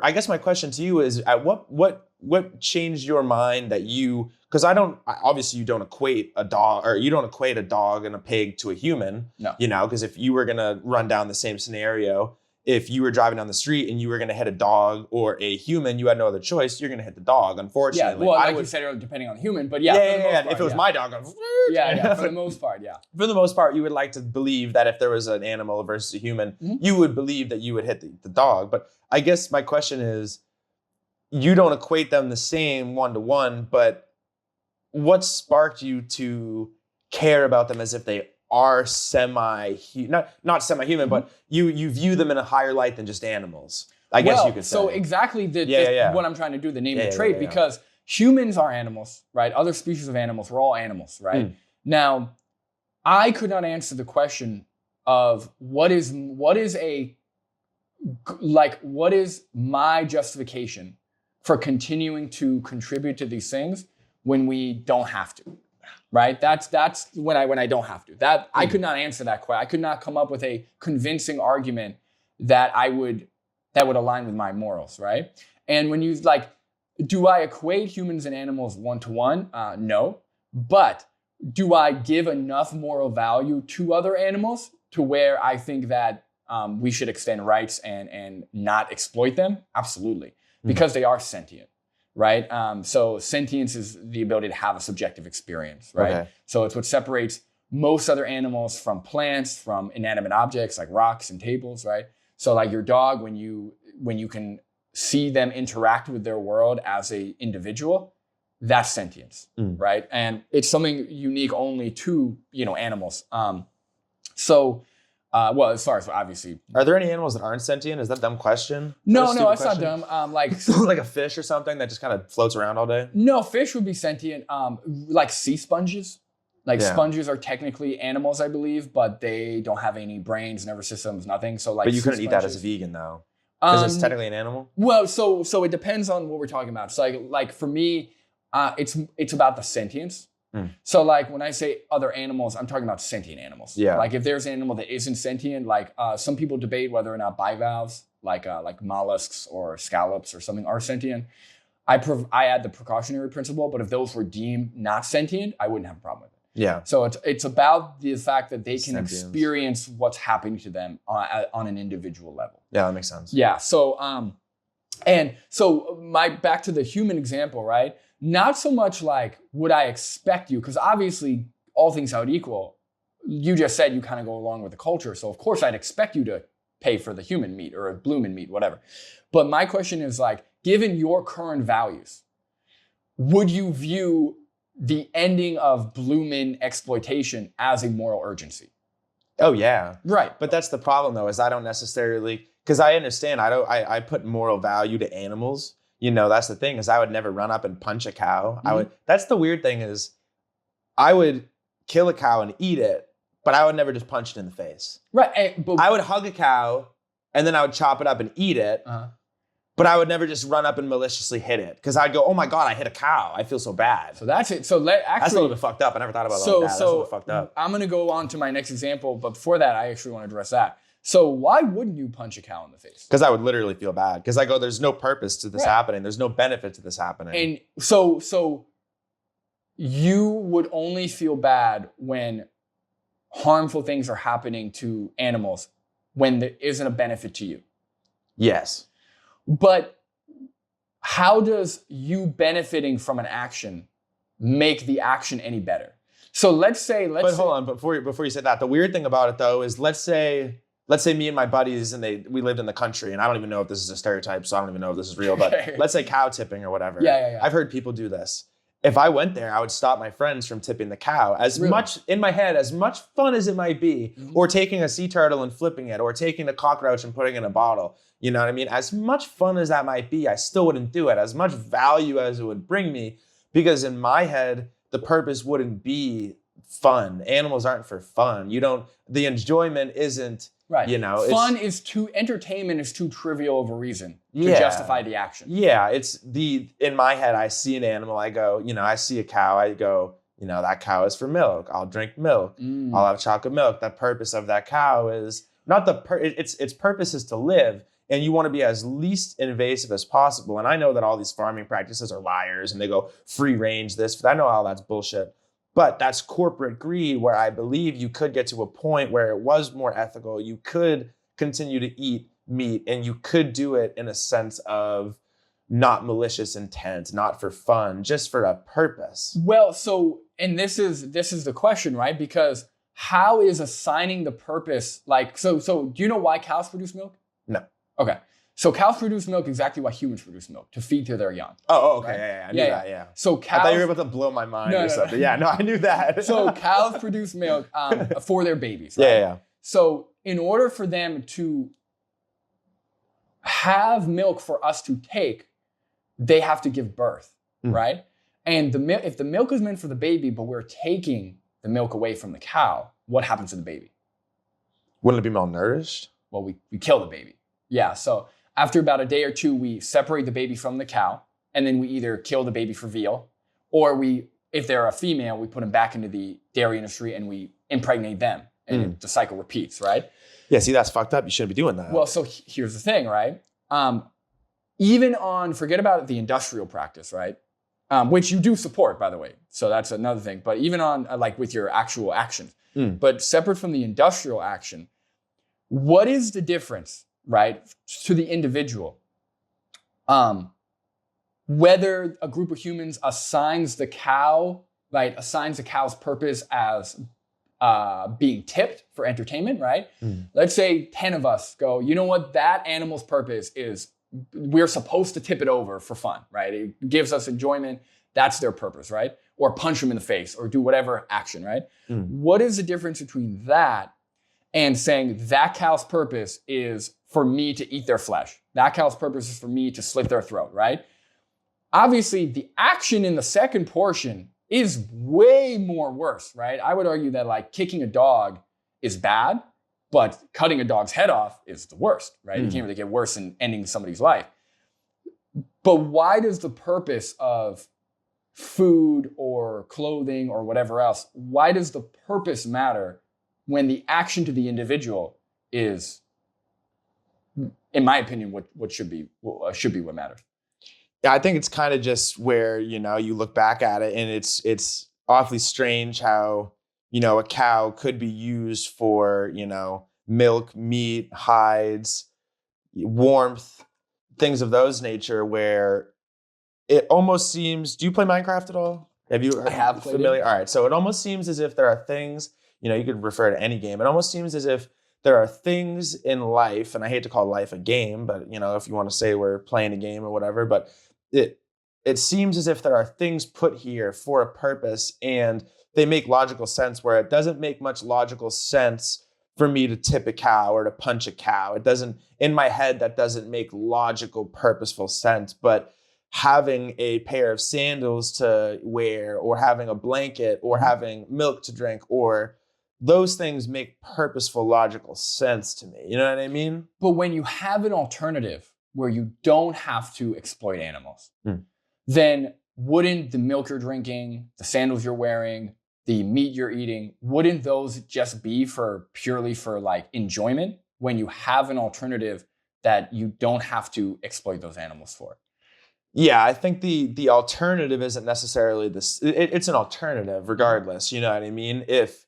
I guess my question to you is, at what changed your mind that because obviously you don't equate a dog and a pig to a human. No. Because if you were going to run down the same scenario, if you were driving down the street and you were going to hit a dog or a human, you had no other choice. You're going to hit the dog, unfortunately. Yeah, well, you said earlier, depending on the human, but yeah. Yeah. If it was my dog, for the most part, yeah. For the most part, you would like to believe that if there was an animal versus a human, you would believe that you would hit the dog. But I guess my question is, you don't equate them the same one-to-one, but what sparked you to care about them as if they are not semi-human, but you view them in a higher light than just animals, I guess you could say. So exactly what I'm trying to do, the name the trait, because humans are animals, right? Other species of animals, we're all animals, right? Now, I could not answer the question of what is my justification for continuing to contribute to these things when we don't have to. Right? That's when I don't have to. I could not answer that question. I could not come up with a convincing argument that would align with my morals, right? And when you do I equate humans and animals one-to-one? No. But do I give enough moral value to other animals to where I think that we should extend rights and not exploit them? Absolutely. Because they are sentient. Right? So sentience is the ability to have a subjective experience, right? Okay. So it's what separates most other animals from plants, from inanimate objects like rocks and tables, right? So like your dog, when you can see them interact with their world as an individual, that's sentience, right? And it's something unique only to, animals. Well, as far as obviously, are there any animals that aren't sentient? Is that a dumb question? No, it's not dumb. Like like a fish or something that just kind of floats around all day. No, fish would be sentient. Like sea sponges. Sponges are technically animals, I believe, but they don't have any brains, nervous systems, nothing. So but you couldn't eat that as a vegan though, because it's technically an animal. Well, so it depends on what we're talking about. So like for me, it's about the sentience. So like when I say other animals, I'm talking about sentient animals. Yeah. Like if there's an animal that isn't sentient, like some people debate whether or not bivalves, like mollusks or scallops or something, are sentient. I add the precautionary principle, but if those were deemed not sentient, I wouldn't have a problem with it. Yeah. So it's about the fact that they can experience what's happening to them on an individual level. Yeah, that makes sense. Yeah. So back to the human example, right? Not so much like, would I expect you? Because obviously, all things out equal, you just said you kind of go along with the culture. So of course I'd expect you to pay for the human meat or a bloomin' meat, whatever. But my question is like, given your current values, would you view the ending of bloomin' exploitation as a moral urgency? Oh yeah. Right. But that's the problem though, is I don't necessarily, because I understand, I put moral value to animals. You know, that's the thing, is I would never run up and punch a cow. That's the weird thing, is I would kill a cow and eat it, but I would never just punch it in the face. Right. But I would hug a cow and then I would chop it up and eat it. But I would never just run up and maliciously hit it, because I'd go, oh my God, I hit a cow. I feel so bad. So that's it. So that's a little bit fucked up. I never thought about it like that. That's a little fucked up. I'm going to go on to my next example. But before that, I actually want to address that. So why wouldn't you punch a cow in the face? Because I would literally feel bad. Because I go, there's no purpose to this happening. There's no benefit to this happening. And so you would only feel bad when harmful things are happening to animals when there isn't a benefit to you. Yes. But how does you benefiting from an action make the action any better? So let's say. But hold on, before you say that, the weird thing about it though is, let's say me and my buddies we lived in the country, and I don't even know if this is a stereotype, so I don't even know if this is real, but let's say cow tipping or whatever. Yeah. I've heard people do this. If I went there, I would stop my friends from tipping the cow. Much in my head, as much fun as it might be, or taking a sea turtle and flipping it, or taking a cockroach and putting it in a bottle. You know what I mean? As much fun as that might be, I still wouldn't do it. As much value as it would bring me, because in my head, the purpose wouldn't be fun. Animals aren't for fun. The enjoyment isn't, right. You know, entertainment is too trivial of a reason to justify the action. Yeah, in my head, I see an animal, I go, I see a cow, I go, that cow is for milk. I'll drink milk. I'll have chocolate milk. The purpose of that cow is not its purpose is to live. And you want to be as least invasive as possible. And I know that all these farming practices are liars, and they go free range this. I know all that's bullshit. But that's corporate greed, where I believe you could get to a point where it was more ethical. You could continue to eat meat, and you could do it in a sense of not malicious intent, not for fun, just for a purpose. Well, and this is the question, right? Because how is assigning the purpose like, so do you know why cows produce milk? No. Okay. So cows produce milk exactly why humans produce milk, to feed to their young. Oh, okay. Right? Yeah, I knew that, yeah. So cows, I thought you were about to blow my mind or something. No. Yeah, no, I knew that. So cows produce milk for their babies, right? Yeah. So in order for them to have milk for us to take, they have to give birth, right? And if the milk is meant for the baby, but we're taking the milk away from the cow, what happens to the baby? Wouldn't it be malnourished? Well, we kill the baby. Yeah, so after about a day or two, we separate the baby from the cow, and then we either kill the baby for veal, or if they're a female, we put them back into the dairy industry and we impregnate them, and the cycle repeats, right? Yeah, see, that's fucked up. You shouldn't be doing that. Well, so here's the thing, right? Even forget about the industrial practice, right? Which you do support, by the way. So that's another thing. But even on like with your actual actions, but separate from the industrial action, what is the difference? Right, to the individual, whether a group of humans assigns the cow's purpose as being tipped for entertainment, right? Let's say 10 of us go, you know what, that animal's purpose is we're supposed to tip it over for fun, right? It gives us enjoyment. That's their purpose, right? Or punch them in the face or do whatever action, right? What is the difference between that and saying that cow's purpose is for me to eat their flesh? That cow's purpose is for me to slit their throat, right? Obviously, the action in the second portion is way more worse, right? I would argue that like kicking a dog is bad, but cutting a dog's head off is the worst, right? You can't really get worse than ending somebody's life. But why does the purpose of food or clothing or whatever else, why does the purpose matter when the action to the individual is, in my opinion, what should be what matters? Yeah, I think it's kind of just where, you look back at it and it's awfully strange how, a cow could be used for, milk, meat, hides, warmth, things of those nature, where it almost seems, do you play Minecraft at all? Have you I have played familiar? it. All right. So it almost seems as if there are things, you could refer to any game. It almost seems as if there are things in life, and I hate to call life a game, but if you want to say we're playing a game or whatever, but it seems as if there are things put here for a purpose and they make logical sense where it doesn't make much logical sense for me to tip a cow or to punch a cow. It doesn't, in my head, that doesn't make logical, purposeful sense. But having a pair of sandals to wear or having a blanket or having milk to drink or those things make purposeful, logical sense to me. You know what I mean? But when you have an alternative where you don't have to exploit animals, then wouldn't the milk you're drinking, the sandals you're wearing, the meat you're eating, wouldn't those just be purely for like enjoyment when you have an alternative that you don't have to exploit those animals for? Yeah, I think the alternative isn't necessarily this. It's an alternative, regardless. You know what I mean? If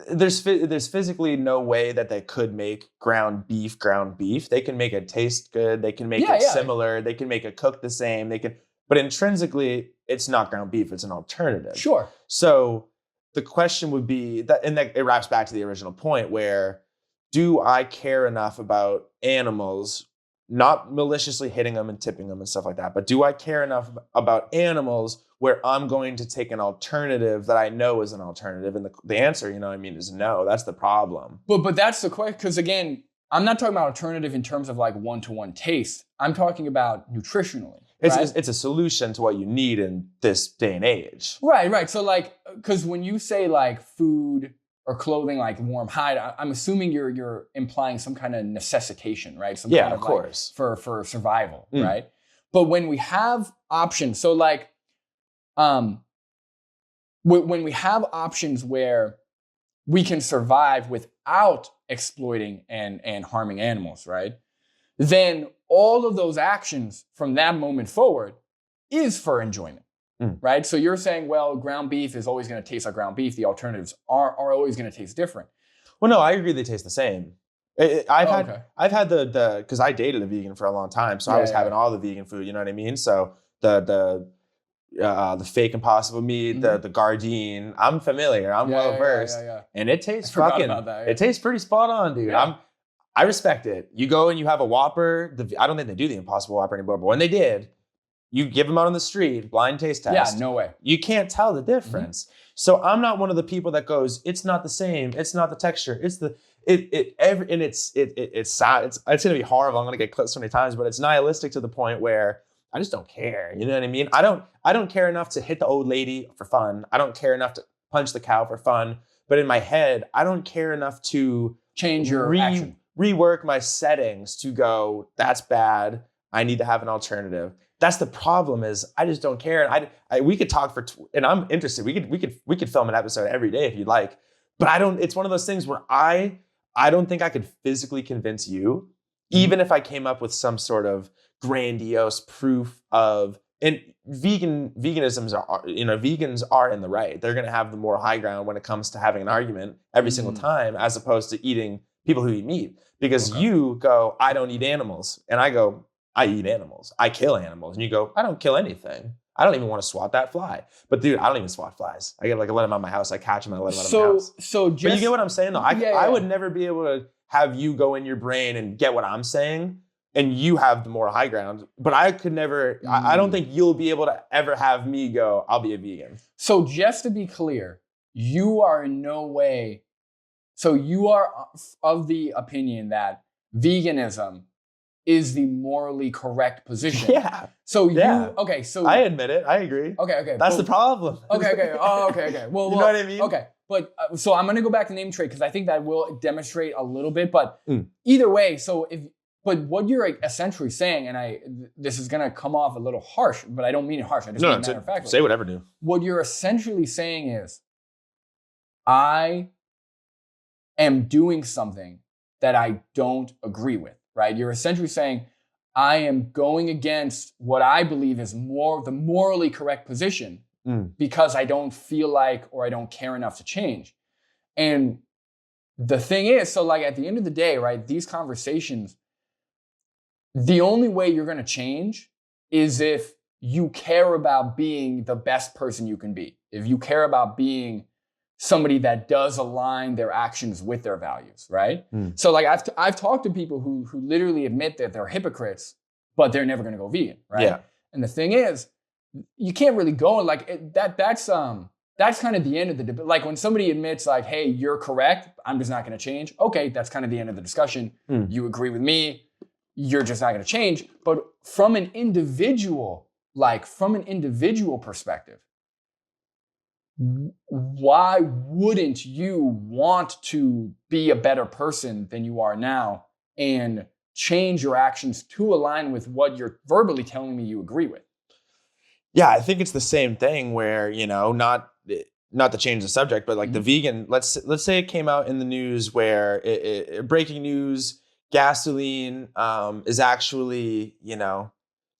there's physically no way that they could make ground beef. They can make it taste good. They can make it similar. They can make it cook the same. But intrinsically, it's not ground beef. It's an alternative. Sure. So the question would be that, and that it wraps back to the original point where, do I care enough about animals? Not maliciously hitting them and tipping them and stuff like that, but do I care enough about animals where I'm going to take an alternative that I know is an alternative? And the answer, is no. That's the problem. But that's the question, because again, I'm not talking about alternative in terms of like one-to-one taste. I'm talking about nutritionally. It's a solution to what you need in this day and age. Right. So like, because when you say like food or clothing like warm hide, I'm assuming you're implying some kind of necessitation, right? Some kind of course. Like for survival, right? But when we have options, so like, when we have options where we can survive without exploiting and harming animals, right? Then all of those actions from that moment forward is for enjoyment. Right? So you're saying, well, ground beef is always going to taste like ground beef. The alternatives are always going to taste different. Well, no, I agree they taste the same. I've had the because I dated a vegan for a long time, so I was having all the vegan food. You know what I mean? So the fake Impossible meat, the Gardein, I'm familiar. I'm well versed, and it tastes it tastes pretty spot on, dude. Yeah. I respect it. You go and you have a Whopper. I don't think they do the Impossible Whopper anymore, but when they did, you give them out on the street, blind taste test. Yeah, no way. You can't tell the difference. So I'm not one of the people that goes, it's not the same. It's not the texture. It's it's sad. It's going to be horrible. I'm going to get clipped so many times, but it's nihilistic to the point where I just don't care. You know what I mean? I don't care enough to hit the old lady for fun. I don't care enough to punch the cow for fun. But in my head, I don't care enough to change your action. Rework my settings to go, that's bad. I need to have an alternative. That's the problem. Is I just don't care, and we could talk and I'm interested. We could film an episode every day if you'd like, but I don't. It's one of those things where I don't think I could physically convince you, even if I came up with some sort of grandiose proof of. And veganisms are, vegans are in the right. They're going to have the more high ground when it comes to having an argument every single time, as opposed to eating people who eat meat. Because you go, I don't eat animals, and I go, I eat animals. I kill animals. And you go, I don't kill anything. I don't even want to swat that fly. But dude, I don't even swat flies. I let them out of my house. I catch them and I let them out of my house. But you get what I'm saying though? I would never be able to have you go in your brain and get what I'm saying. And you have the more high ground. But I could never, I don't think you'll be able to ever have me go, I'll be a vegan. So just to be clear, you are in no way, so you are of the opinion that veganism is the morally correct position. Yeah. So so I admit it. I agree. Okay. That's the problem. Okay. Oh, okay. Well, you know what I mean? Okay. But so I'm going to go back to name trade because I think that will demonstrate a little bit. But either way, but what you're essentially saying, and this is going to come off a little harsh, but I don't mean it harsh. I just mean matter of fact. Say whatever, dude. What you're essentially saying is, I am doing something that I don't agree with. Right? You're essentially saying, I am going against what I believe is the morally correct position because I don't feel like or I don't care enough to change. And the thing is, so like at the end of the day, right, these conversations, the only way you're going to change is if you care about being the best person you can be. If you care about being somebody that does align their actions with their values, right? So like I've talked to people who literally admit that they're hypocrites, but they're never going to go vegan, right? Yeah. And the thing is, you can't really go like that's kind of the end of the debate. Like when somebody admits like, hey, you're correct, I'm just not going to change. Okay, that's kind of the end of the discussion. You agree with me, you're just not going to change. But from an individual perspective, why wouldn't you want to be a better person than you are now and change your actions to align with what you're verbally telling me you agree with? Yeah, I think it's the same thing where, not to change the subject, but like the vegan, let's say it came out in the news where breaking news, gasoline is actually,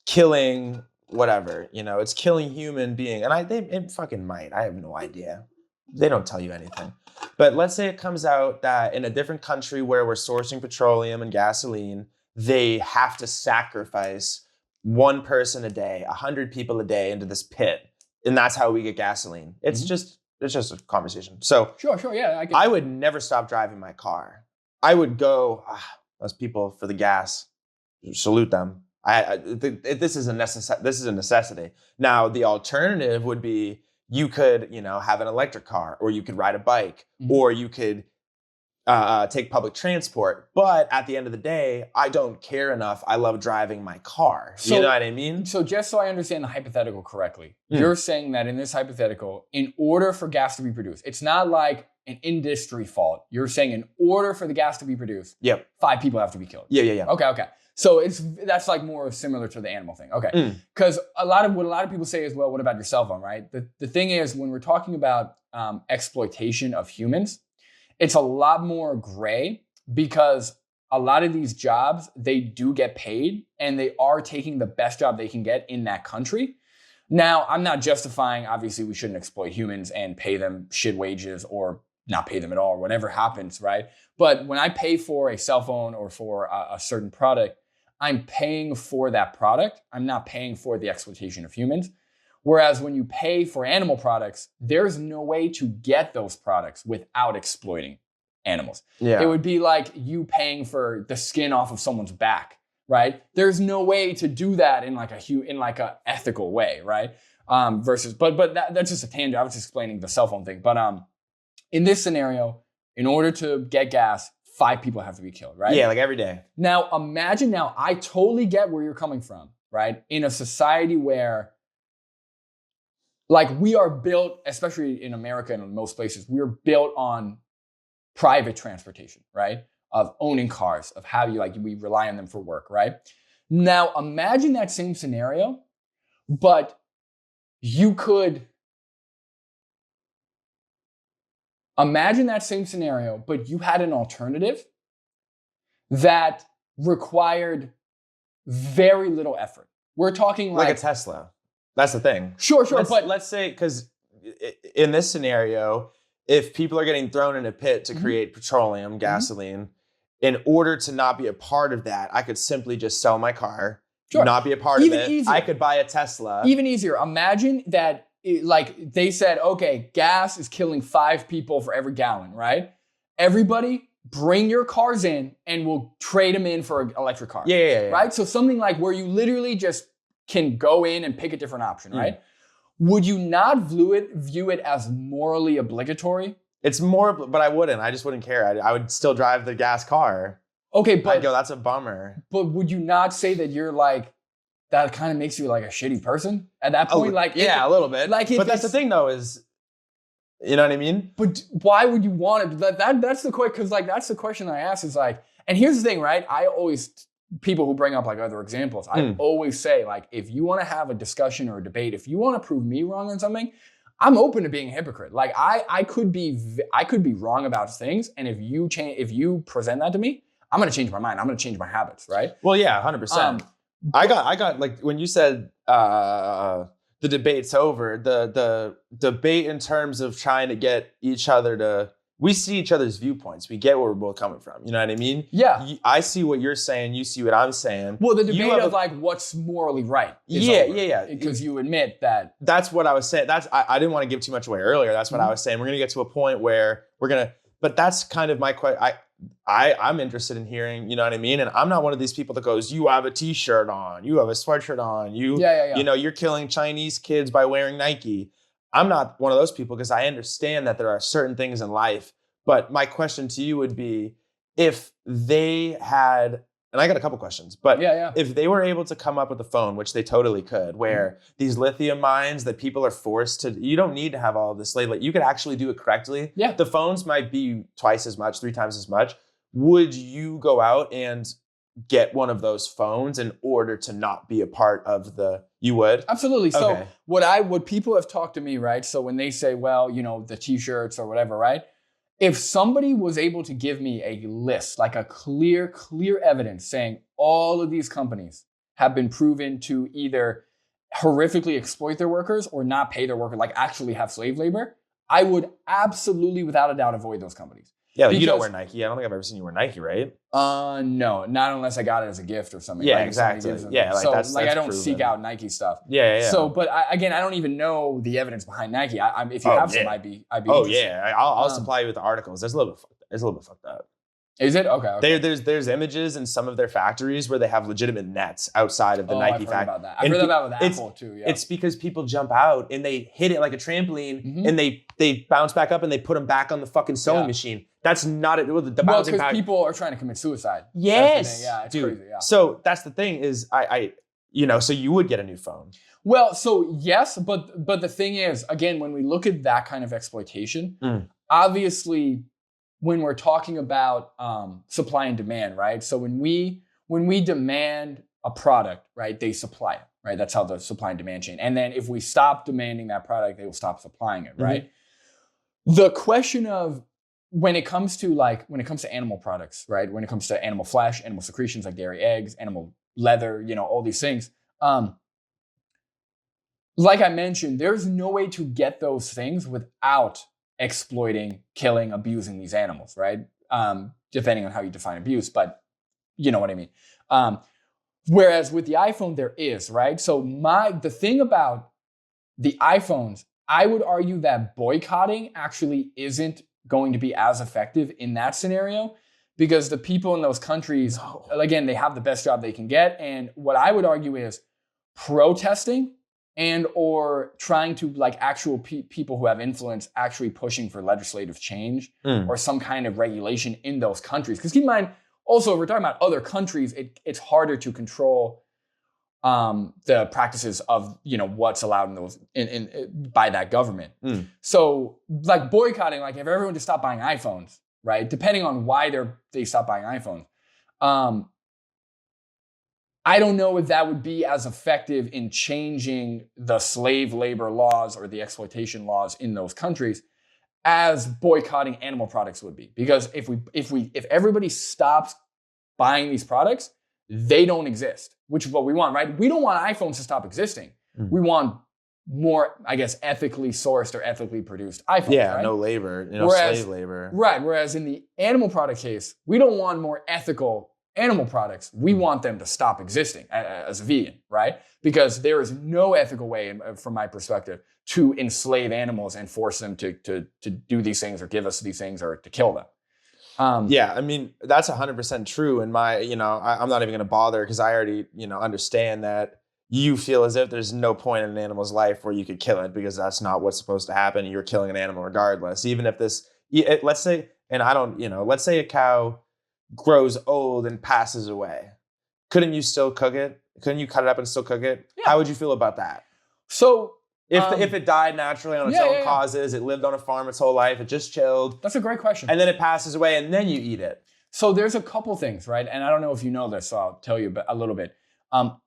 killing whatever, it's killing human being. And it fucking might. I have no idea. They don't tell you anything. But let's say it comes out that in a different country where we're sourcing petroleum and gasoline, they have to sacrifice one person a day, 100 people a day into this pit. And that's how we get gasoline. It's just a conversation. So Sure, yeah. I would never stop driving my car. I would go, those people for the gas, salute them. This is a necessity. Now, the alternative would be you could, have an electric car, or you could ride a bike, or you could take public transport. But at the end of the day, I don't care enough. I love driving my car. So, you know what I mean? So just so I understand the hypothetical correctly, you're saying that in this hypothetical, in order for gas to be produced, it's not like an industry fault. You're saying in order for the gas to be produced, 5 people have to be killed. Yeah. Okay. So that's like more similar to the animal thing. Okay. Because what a lot of people say is, well, what about your cell phone, right? The thing is, when we're talking about exploitation of humans, it's a lot more gray, because a lot of these jobs, they do get paid and they are taking the best job they can get in that country. Now, I'm not justifying, obviously we shouldn't exploit humans and pay them shit wages or not pay them at all, or whatever happens, right? But when I pay for a cell phone or for a certain product, I'm paying for that product. I'm not paying for the exploitation of humans. Whereas when you pay for animal products, there's no way to get those products without exploiting animals. Yeah. It would be like you paying for the skin off of someone's back, right? There's no way to do that in like a ethical way, right? But that's just a tangent. I was just explaining the cell phone thing. But in this scenario, in order to get gas, 5 people have to be killed, right? Yeah, like every day. Now, imagine I totally get where you're coming from, right? In a society where, like, we are built, especially in America and in most places, we are built on private transportation, right? Of owning cars, of how we rely on them for work, right? Now, imagine that same scenario, but you had an alternative that required very little effort. We're talking like a Tesla. That's the thing. Sure. But let's say, because in this scenario, if people are getting thrown in a pit to create petroleum, gasoline, in order to not be a part of that, I could simply just sell my car, not be a part of it. Easier. I could buy a Tesla. Even easier. Imagine that, like they said, okay, gas is killing 5 people for every gallon, right? Everybody bring your cars in and we'll trade them in for an electric car. Yeah. Right? So something like where you literally just can go in and pick a different option, right? Would you not view it as morally obligatory? It's more, but I wouldn't. I just wouldn't care. I would still drive the gas car. Okay, but I'd go, that's a bummer. But would you not say that you're like, that kind of makes you like a shitty person at that point? A little bit. But that's the thing, though, is, you know what I mean? But why would you want it? That's the question, because that's the question I ask is like, and here's the thing, right? People who bring up like other examples, I always say, like, if you want to have a discussion or a debate, if you want to prove me wrong on something, I'm open to being a hypocrite. Like I could be wrong about things, and if you present that to me, I'm gonna change my mind. I'm gonna change my habits, right? Well, yeah, 100%. I got like when you said the debate's over, the debate in terms of trying to get each other to we see each other's viewpoints. We get where we're both coming from. You know what I mean? Yeah. I see what you're saying. You see what I'm saying. Well, the debate of like what's morally right. Yeah. Because you admit that. That's what I was saying. I didn't want to give too much away earlier. That's what I was saying. We're going to get to a point where but that's kind of my question. I'm interested in hearing, you know what I mean? And I'm not one of these people that goes, you have a t-shirt on, you have a sweatshirt on, you know, you're killing Chinese kids by wearing Nike. I'm not one of those people because I understand that there are certain things in life. But my question to you would be, if they had, and I got a couple questions, but if they were able to come up with a phone, which they totally could, where these lithium mines that people are forced to, you don't need to have all of this labor. You could actually do it correctly. Yeah. The phones might be twice as much, 3 times as much. Would you go out and get one of those phones in order to not be a part of you would? Absolutely. So what people have talked to me, right? So when they say, well, you know, the t-shirts or whatever, right? If somebody was able to give me a list, like a clear evidence saying all of these companies have been proven to either horrifically exploit their workers or not pay their workers, like actually have slave labor, I would absolutely, without a doubt, avoid those companies. Yeah, you don't wear Nike. I don't think I've ever seen you wear Nike, right? No, not unless I got it as a gift or something. Yeah, right? exactly. Yeah, so that's I don't proven. seek out Nike stuff. Yeah. So, but again, I don't even know the evidence behind Nike. If you have some, I'd be. Oh yeah, I'll supply you with the articles. It's a little bit fucked up. Is it? Okay. There's images in some of their factories where they have legitimate nets outside of the Nike factory. About that. I've heard about that with Apple too. Yeah. It's because people jump out and they hit it like a trampoline and they bounce back up and they put them back on the fucking sewing machine. That's not it. The bouncing because people are trying to commit suicide. Yes. Yeah, it's dude. crazy. Yeah. So that's the thing is so you would get a new phone. Well, so yes, but the thing is, again, when we look at that kind of exploitation, obviously, when we're talking about supply and demand, right? So when we demand a product, right, they supply it, right? That's how the supply and demand chain. And then if we stop demanding that product, they will stop supplying it, right? The question of when it comes to animal products, right? When it comes to animal flesh, animal secretions like dairy, eggs, animal leather, you know, all these things. Like I mentioned, there's no way to get those things without exploiting, killing, abusing these animals, right? Depending on how you define abuse, but you know what I mean. Whereas with the iPhone, there is, right? So the thing about the iPhones, I would argue that boycotting actually isn't going to be as effective in that scenario because the people in those countries, again, they have the best job they can get. And what I would argue is protesting and or trying to like actual people who have influence actually pushing for legislative change or some kind of regulation in those countries. Because keep in mind, also, if we're talking about other countries, it's harder to control the practices of, you know, what's allowed in those by that government. So like boycotting, like if everyone just stopped buying iPhones, right? Depending on why they stop buying iPhones. I don't know if that would be as effective in changing the slave labor laws or the exploitation laws in those countries as boycotting animal products would be. Because if everybody stops buying these products, they don't exist, which is what we want, right? We don't want iPhones to stop existing. We want more, I guess, ethically sourced or ethically produced iPhones. Yeah, right? No labor, slave labor. Right. Whereas in the animal product case, we don't want more ethical animal products. We want them to stop existing as a vegan, right? Because there is no ethical way, from my perspective, to enslave animals and force them to do these things or give us these things or to kill them. Yeah, I mean, that's 100% true. And I'm not even going to bother because I already, understand that you feel as if there's no point in an animal's life where you could kill it because that's not what's supposed to happen. You're killing an animal regardless. Even if let's say a cow grows old and passes away. Couldn't you still cook it? Couldn't you cut it up and still cook it? Yeah. How would you feel about that? So if it died naturally on its own causes, it lived on a farm its whole life, it just chilled. That's a great question. And then it passes away and then you eat it. So there's a couple things, right? And I don't know if you know this, so I'll tell you a little bit.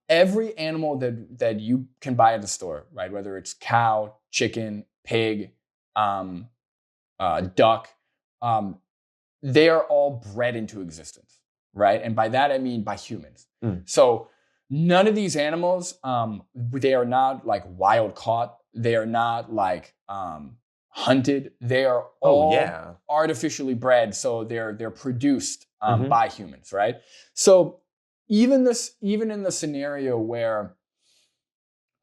Every animal that you can buy at the store, right? Whether it's cow, chicken, pig, duck, they are all bred into existence, right? And by that, I mean by humans. So none of these animals, they are not like wild caught. They are not like hunted. They are all artificially bred, so they're produced by humans, right? So even in the scenario where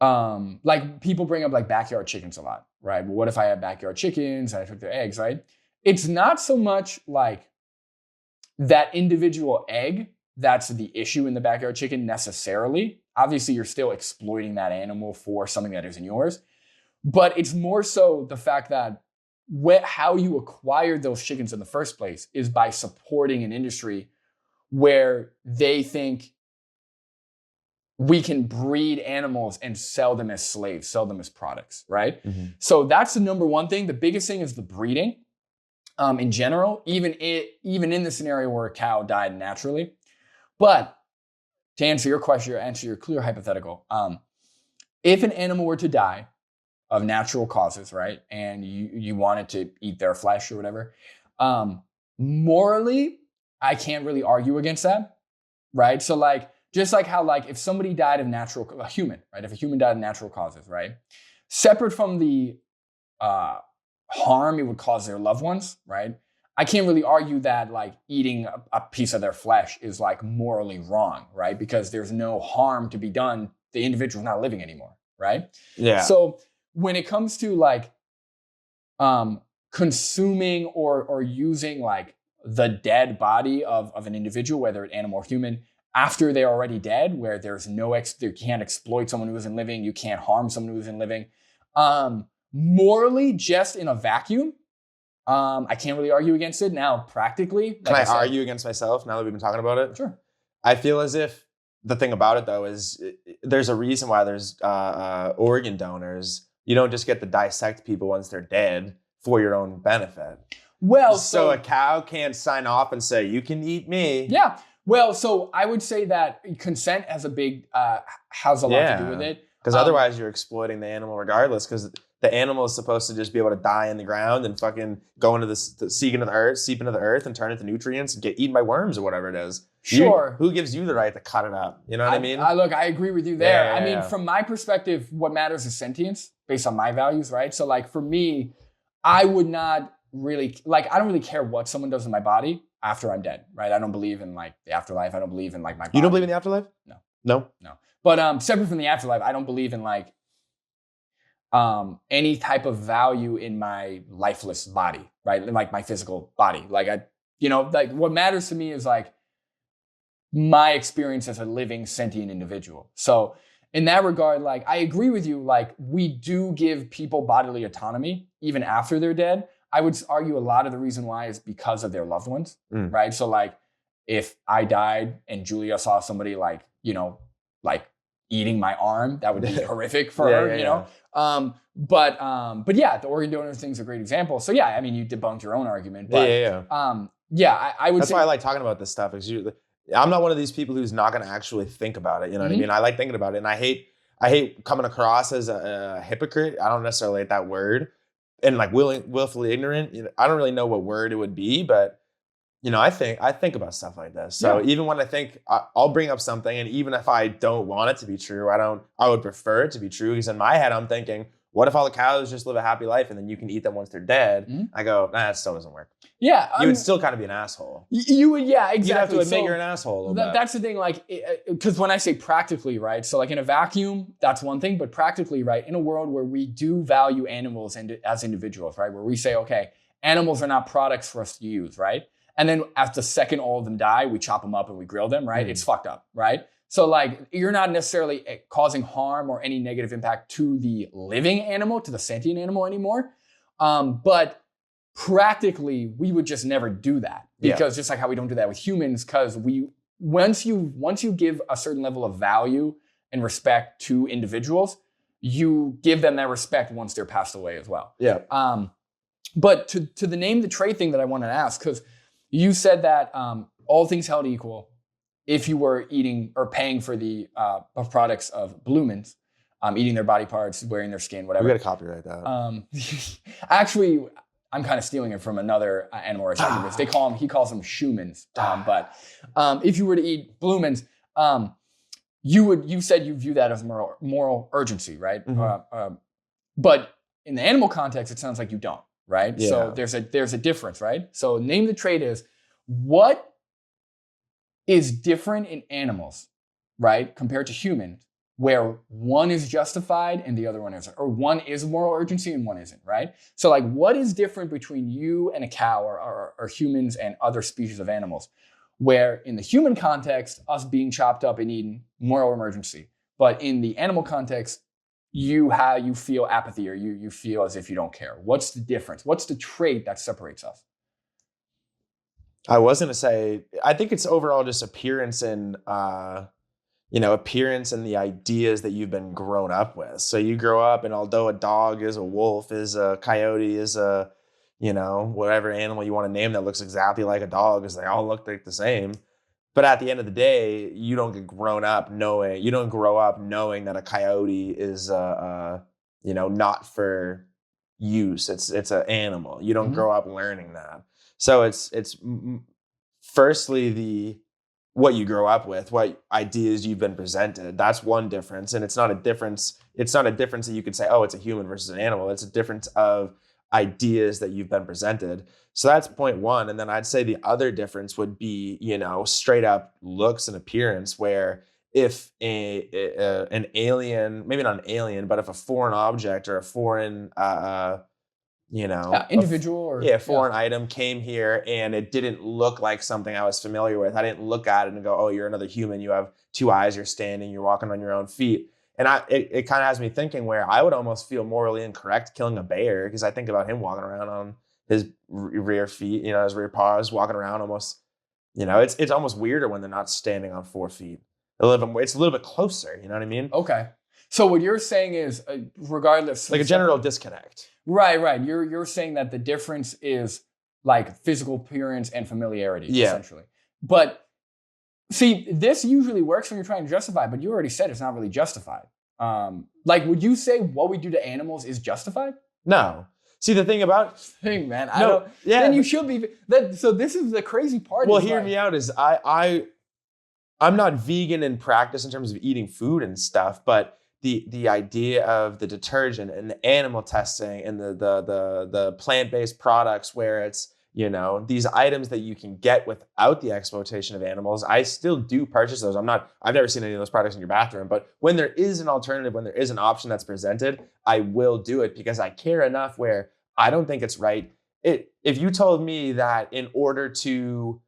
like people bring up like backyard chickens a lot, right? Well, what if I had backyard chickens and I took their eggs, right? It's not so much like that individual egg that's the issue in the backyard chicken necessarily. Obviously, you're still exploiting that animal for something that isn't yours. But it's more so the fact that how you acquired those chickens in the first place is by supporting an industry where they think we can breed animals and sell them as slaves, sell them as products, right? So that's the number one thing. The biggest thing is the breeding in general, even in the scenario where a cow died naturally. But to answer your question, answer your clear hypothetical, if an animal were to die of natural causes, right, and you wanted to eat their flesh or whatever, morally, I can't really argue against that, right? So like, just like how like if somebody died of a human, right? If a human died of natural causes, right? Separate from the harm it would cause their loved ones, right? I can't really argue that like eating a piece of their flesh is like morally wrong, right? Because there's no harm to be done. The individual's not living anymore, right? Yeah. So when it comes to like consuming or using like the dead body of an individual, whether it's animal or human, after they're already dead, where there's you can't exploit someone who isn't living, you can't harm someone who isn't living. Morally, just in a vacuum, I can't really argue against it. Now, practically, can I argue against myself now that we've been talking about it? Sure. I feel as if the thing about it though is there's a reason why there's organ donors. You don't just get to dissect people once they're dead for your own benefit. Well, so a cow can't sign off and say, you can eat me. Yeah. Well, so I would say that consent has a lot to do with it. Because otherwise you're exploiting the animal regardless, because the animal is supposed to just be able to die in the ground and fucking go into seep into the earth and turn into nutrients and get eaten by worms or whatever it is. Sure. Who gives you the right to cut it up? You know what I mean? Look, I agree with you there. I mean, from my perspective, what matters is sentience based on my values, right? So like for me, I would not really, like I don't really care what someone does in my body after I'm dead, right? I don't believe in like the afterlife. I don't believe in like my body. You don't believe in the afterlife? No. But separate from the afterlife, I don't believe in like any type of value in my lifeless body, right? Like my physical body. Like like what matters to me is like my experience as a living sentient individual. So in that regard, like I agree with you, like we do give people bodily autonomy even after they're dead. I would argue a lot of the reason why is because of their loved ones, right? So like if I died and Julia saw somebody like, like eating my arm, that would be horrific for her, you know? But yeah, the organ donor thing's a great example. So yeah, I mean, you debunked your own argument, but I would That's why I like talking about this stuff, because I'm not one of these people who's not going to actually think about it. You know what I mean? I like thinking about it, and I hate coming across as a hypocrite. I don't necessarily like that word, and like willfully ignorant. I don't really know what word it would be, but I think about stuff like this. So even when I think I'll bring up something, and even if I don't want it to be true, I would prefer it to be true, because in my head I'm thinking, what if all the cows just live a happy life and then you can eat them once they're dead? I go, nah, that still doesn't work. Yeah. You would still kind of be an asshole. You would, yeah, exactly. You'd have to admit you're an asshole. That's the thing, like, because when I say practically, right? So like in a vacuum, that's one thing, but practically, right? In a world where we do value animals as individuals, right? Where we say, okay, animals are not products for us to use, right? And then at the second all of them die, we chop them up and we grill them, right? It's fucked up, right? So like, you're not necessarily causing harm or any negative impact to the living animal, to the sentient animal anymore. But practically, we would just never do that, because just like how we don't do that with humans, because once you give a certain level of value and respect to individuals, you give them that respect once they're passed away as well. Yeah. But to the name the trade thing that I wanted to ask, because you said that all things held equal, if you were eating or paying for the products of blumens, eating their body parts, wearing their skin, whatever. We got to copyright that. Actually, I'm kind of stealing it from another animal rights activist. He calls them shumens. But if you were to eat blumens, you said you view that as moral urgency, right? But in the animal context, it sounds like you don't, right? Yeah. So there's a difference, right? So name the trait is what is different in animals, right, compared to humans, where one is justified and the other one isn't, or one is moral urgency and one isn't, right? So like what is different between you and a cow or humans and other species of animals, where in the human context, us being chopped up and eaten, moral emergency, but in the animal context, you feel apathy or you feel as if you don't care. What's the difference? What's the trait that separates us? I was going to say, I think it's overall just appearance and, appearance and the ideas that you've been grown up with. So you grow up and although a dog is a wolf, is a coyote, is a, whatever animal you want to name that looks exactly like a dog, because they all look like the same. But at the end of the day, you don't grow up knowing that a coyote is, not for use. It's an animal. You don't grow up learning that. So it's firstly what you grow up with, what ideas you've been presented. That's one difference. And it's not a difference that you could say, oh, it's a human versus an animal. It's a difference of ideas that you've been presented. So that's point one. And then I'd say the other difference would be, straight up looks and appearance, where if an alien, maybe not an alien, but if a foreign object or a foreign, individual foreign item came here and it didn't look like something I was familiar with. I didn't look at it and go, oh, you're another human. You have two eyes, you're standing, you're walking on your own feet. And it kind of has me thinking where I would almost feel morally incorrect killing a bear, because I think about him walking around on his rear feet, his rear paws, walking around almost, it's almost weirder when they're not standing on 4 feet. It's a little bit closer, you know what I mean? Okay. So what you're saying is, regardless, like a general disconnect. Right. You're saying that the difference is like physical appearance and familiarity, essentially. But see, this usually works when you're trying to justify, but you already said it's not really justified. Would you say what we do to animals is justified? No. See, the thing about man, I don't. Yeah. Then you should be. So this is the crazy part. Well, hear me out. Is I'm not vegan in practice in terms of eating food and stuff, but the idea of the detergent and the animal testing and the plant-based products where it's, these items that you can get without the exploitation of animals, I still do purchase those. I've never seen any of those products in your bathroom, but when there is an alternative, when there is an option that's presented, I will do it because I care enough where I don't think it's right. If you told me that in order to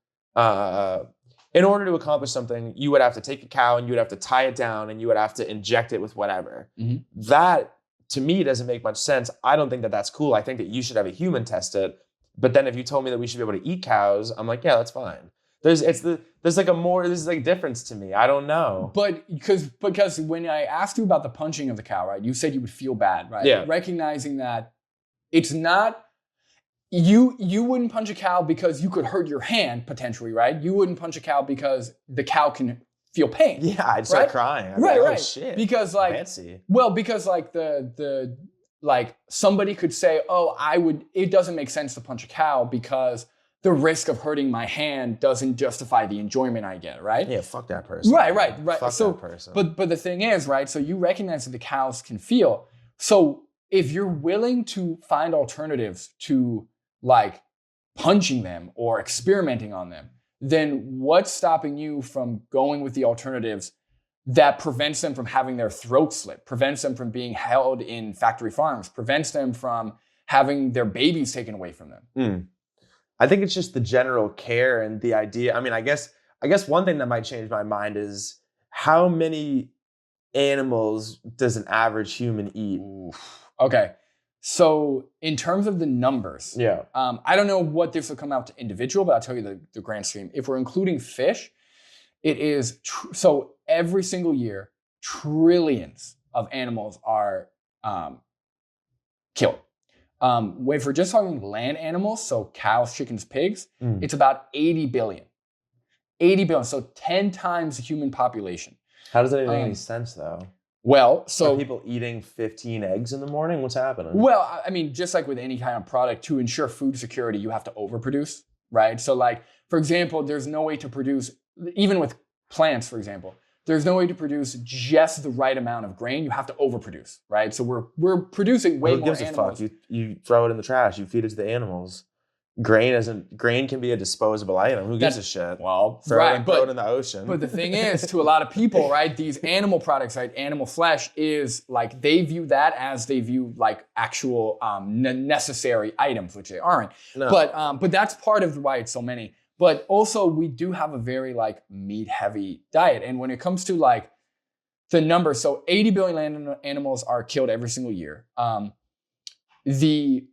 accomplish something, you would have to take a cow and you would have to tie it down and you would have to inject it with whatever. That, to me, doesn't make much sense. I don't think that that's cool. I think that you should have a human test it. But then if you told me that we should be able to eat cows, I'm like, yeah, that's fine. There's like a difference to me. I don't know. But because when I asked you about the punching of the cow, right, you said you would feel bad, right? Yeah. Recognizing that it's not... You wouldn't punch a cow because you could hurt your hand potentially, right? You wouldn't punch a cow because the cow can feel pain. Yeah, I'd start crying. Right. Oh, shit. Because fancy. Because somebody could say, it doesn't make sense to punch a cow because the risk of hurting my hand doesn't justify the enjoyment I get, right? Yeah, fuck that person. Right. Fuck that person. But the thing is, right, so you recognize that the cows can feel. So if you're willing to find alternatives to like punching them or experimenting on them, then what's stopping you from going with the alternatives that prevents them from having their throat slit, prevents them from being held in factory farms, prevents them from having their babies taken away from them? I think it's just the general care and the idea. I mean, I guess one thing that might change my mind is how many animals does an average human eat? Okay. So in terms of the numbers, yeah, I don't know what this will come out to individual, but I'll tell you the grand scheme. If we're including fish, it is so every single year, trillions of animals are killed. If we're just talking land animals, so cows, chickens, pigs, it's about 80 billion. 80 billion, so 10 times the human population. How does that make any sense, though? Well, so... Are people eating 15 eggs in the morning? What's happening? Well, I mean, just like with any kind of product, to ensure food security, you have to overproduce, right? So like, for example, there's no way to produce, even with plants, for example, there's no way to produce just the right amount of grain. You have to overproduce, right? So we're producing way more animals. Fuck? You throw it in the trash. You feed it to the animals. Grain can be a disposable item. Who gives a shit? Well, throw it in the ocean. But the thing is, to a lot of people, right, these animal products, right, animal flesh is like, they view that as they view like actual necessary items, which they aren't. No. But that's part of why it's so many. But also we do have a very like meat heavy diet. And when it comes to like the numbers, so 80 billion animals are killed every single year. The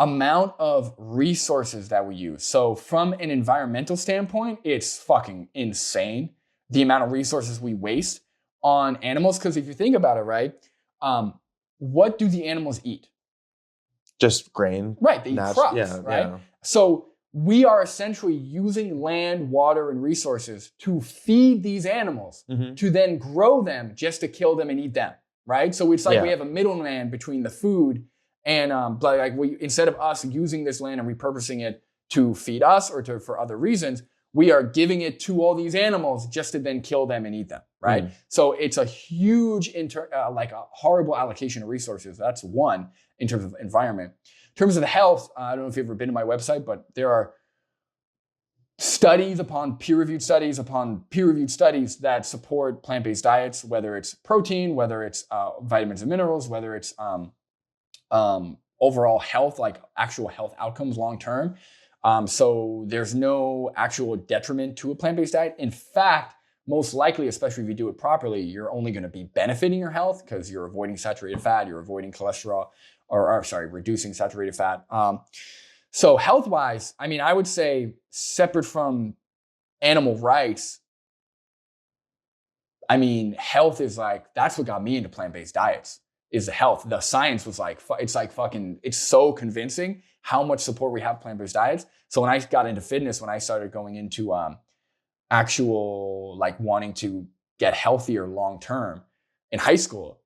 amount of resources that we use. So from an environmental standpoint, it's fucking insane. The amount of resources we waste on animals. Because if you think about it, right, what do the animals eat? Just grain. Right, they eat crops, right? Yeah. So we are essentially using land, water, and resources to feed these animals, to then grow them just to kill them and eat them, right? So it's like we have a middleman between the food and like we, instead of us using this land and repurposing it to feed us or for other reasons, we are giving it to all these animals just to then kill them and eat them, right? So it's a huge, like a horrible allocation of resources. That's one in terms of environment. In terms of the health, I don't know if you've ever been to my website, but there are studies upon peer-reviewed studies that support plant-based diets, whether it's protein, whether it's vitamins and minerals, whether it's overall health, like actual health outcomes long-term. So there's no actual detriment to a plant-based diet. In fact, most likely, especially if you do it properly, you're only going to be benefiting your health because you're avoiding saturated fat, you're avoiding cholesterol, reducing saturated fat. So health-wise, I mean, I would say separate from animal rights, I mean, health is like, that's what got me into plant-based diets, is the health. The science was like, it's so convincing how much support we have plant-based diets. So when I got into fitness, when I started going into actual, like wanting to get healthier long-term in high school,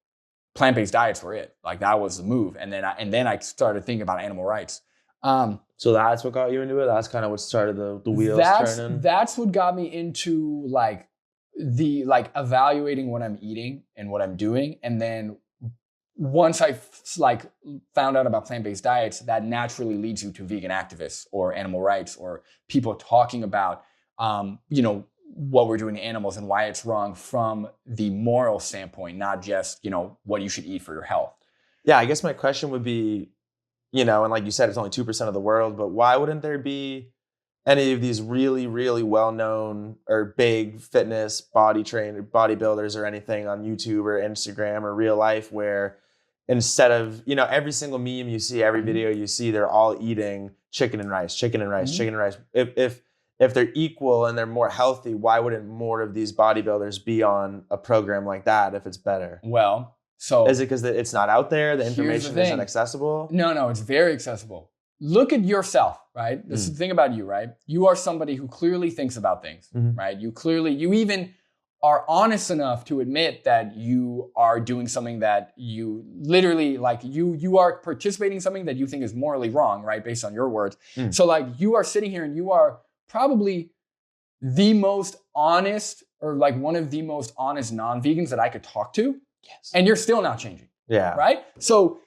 plant-based diets were it. Like that was the move. And then I started thinking about animal rights. So that's what got you into it? That's kind of what started the wheels turning? That's what got me into like evaluating what I'm eating and what I'm doing. And then once I found out about plant-based diets, that naturally leads you to vegan activists or animal rights or people talking about, what we're doing to animals and why it's wrong from the moral standpoint, not just, what you should eat for your health. Yeah, I guess my question would be, and like you said, it's only 2% of the world, but why wouldn't there be any of these really, really well-known or big fitness bodybuilders or anything on YouTube or Instagram or real life where instead of, every single meme you see, every video you see, they're all eating chicken and rice, chicken and rice, chicken and rice. If they're equal and they're more healthy, why wouldn't more of these bodybuilders be on a program like that if it's better? Well, so is it because it's not out there? The information isn't accessible? No, it's very accessible. Look at yourself, right? This is the thing about you, right? You are somebody who clearly thinks about things, right? You even are honest enough to admit that you are doing something that you literally, like you are participating in something that you think is morally wrong, right? Based on your words. So like you are sitting here and you are probably the most honest or like one of the most honest non-vegans that I could talk to. Yes. And you're still not changing. Yeah. Right? So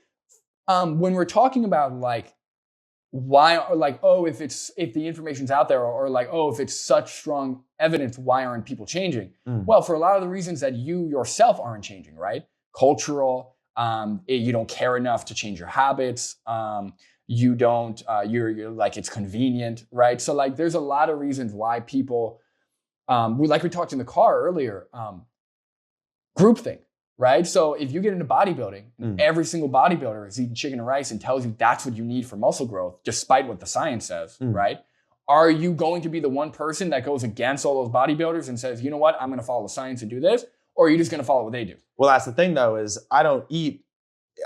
when we're talking about like why, or like, if the information's out there, or like, if it's such strong evidence, why aren't people changing? Well, for a lot of the reasons that you yourself aren't changing, right? Cultural, you don't care enough to change your habits. You don't, you're like, it's convenient, right? So like, there's a lot of reasons why people, we talked in the car earlier, groupthink, right? So if you get into bodybuilding, every single bodybuilder is eating chicken and rice and tells you that's what you need for muscle growth, despite what the science says, right? Are you going to be the one person that goes against all those bodybuilders and says, you know what, I'm going to follow the science and do this? Or are you just going to follow what they do? Well, that's the thing though, is I don't eat.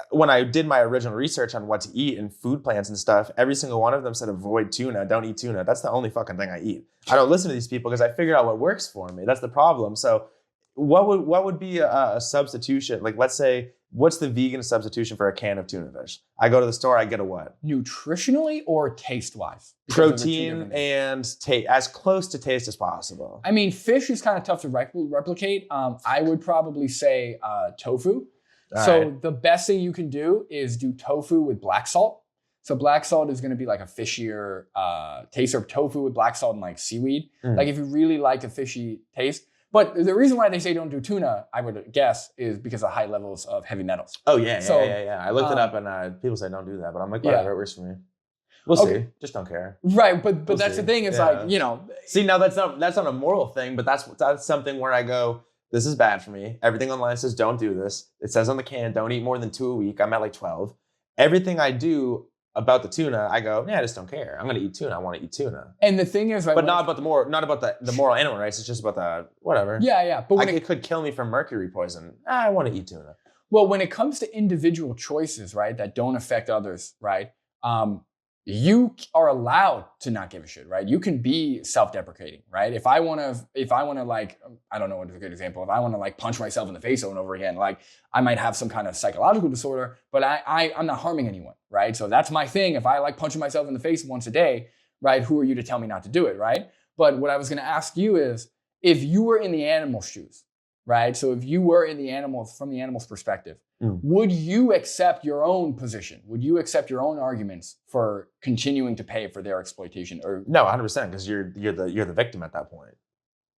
When I did my original research on what to eat and food plans and stuff, every single one of them said avoid tuna, don't eat tuna. That's the only fucking thing I eat. I don't listen to these people because I figured out what works for me. That's the problem. So what would be a substitution? Like, let's say what's the vegan substitution for a can of tuna fish? I go to the store, I get a what? Nutritionally or taste-wise? Protein and as close to taste as possible. I mean, fish is kind of tough to replicate. I would probably say tofu. The best thing you can do is do tofu with black salt. So black salt is going to be like a fishier taste, or tofu with black salt and like seaweed. Like if you really like a fishy taste. But the reason why they say don't do tuna, I would guess, is because of high levels of heavy metals. Oh, yeah. I looked it up and people say don't do that. But I'm like, whatever, it works for me. We'll see. Just don't care. Right, but that's the thing. It's like, you know. See, now that's not a moral thing, but that's something where I go, this is bad for me. Everything online says don't do this. It says on the can, don't eat more than 2 a week. I'm at like 12. Everything I do about the tuna, I go, I just don't care. I'm going to eat tuna. I want to eat tuna. And the thing is, right, but not about the moral animal rights. It's just about the whatever. Yeah. But it could kill me from mercury poison. I want to eat tuna. Well, when it comes to individual choices, right, that don't affect others, right, you are allowed to not give a shit, right? You can be self-deprecating, right? If I want to like, I don't know what is a good example. If I want to like punch myself in the face over and over again, like I might have some kind of psychological disorder, but I'm not harming anyone, right? So that's my thing. If I like punching myself in the face once a day, right? Who are you to tell me not to do it, right? But what I was going to ask you is, if you were in the animal's shoes, right? So if you were in the animals, from the animal's perspective, would you accept your own position? Would you accept your own arguments for continuing to pay for their exploitation? Or no, 100%, because you're the victim at that point.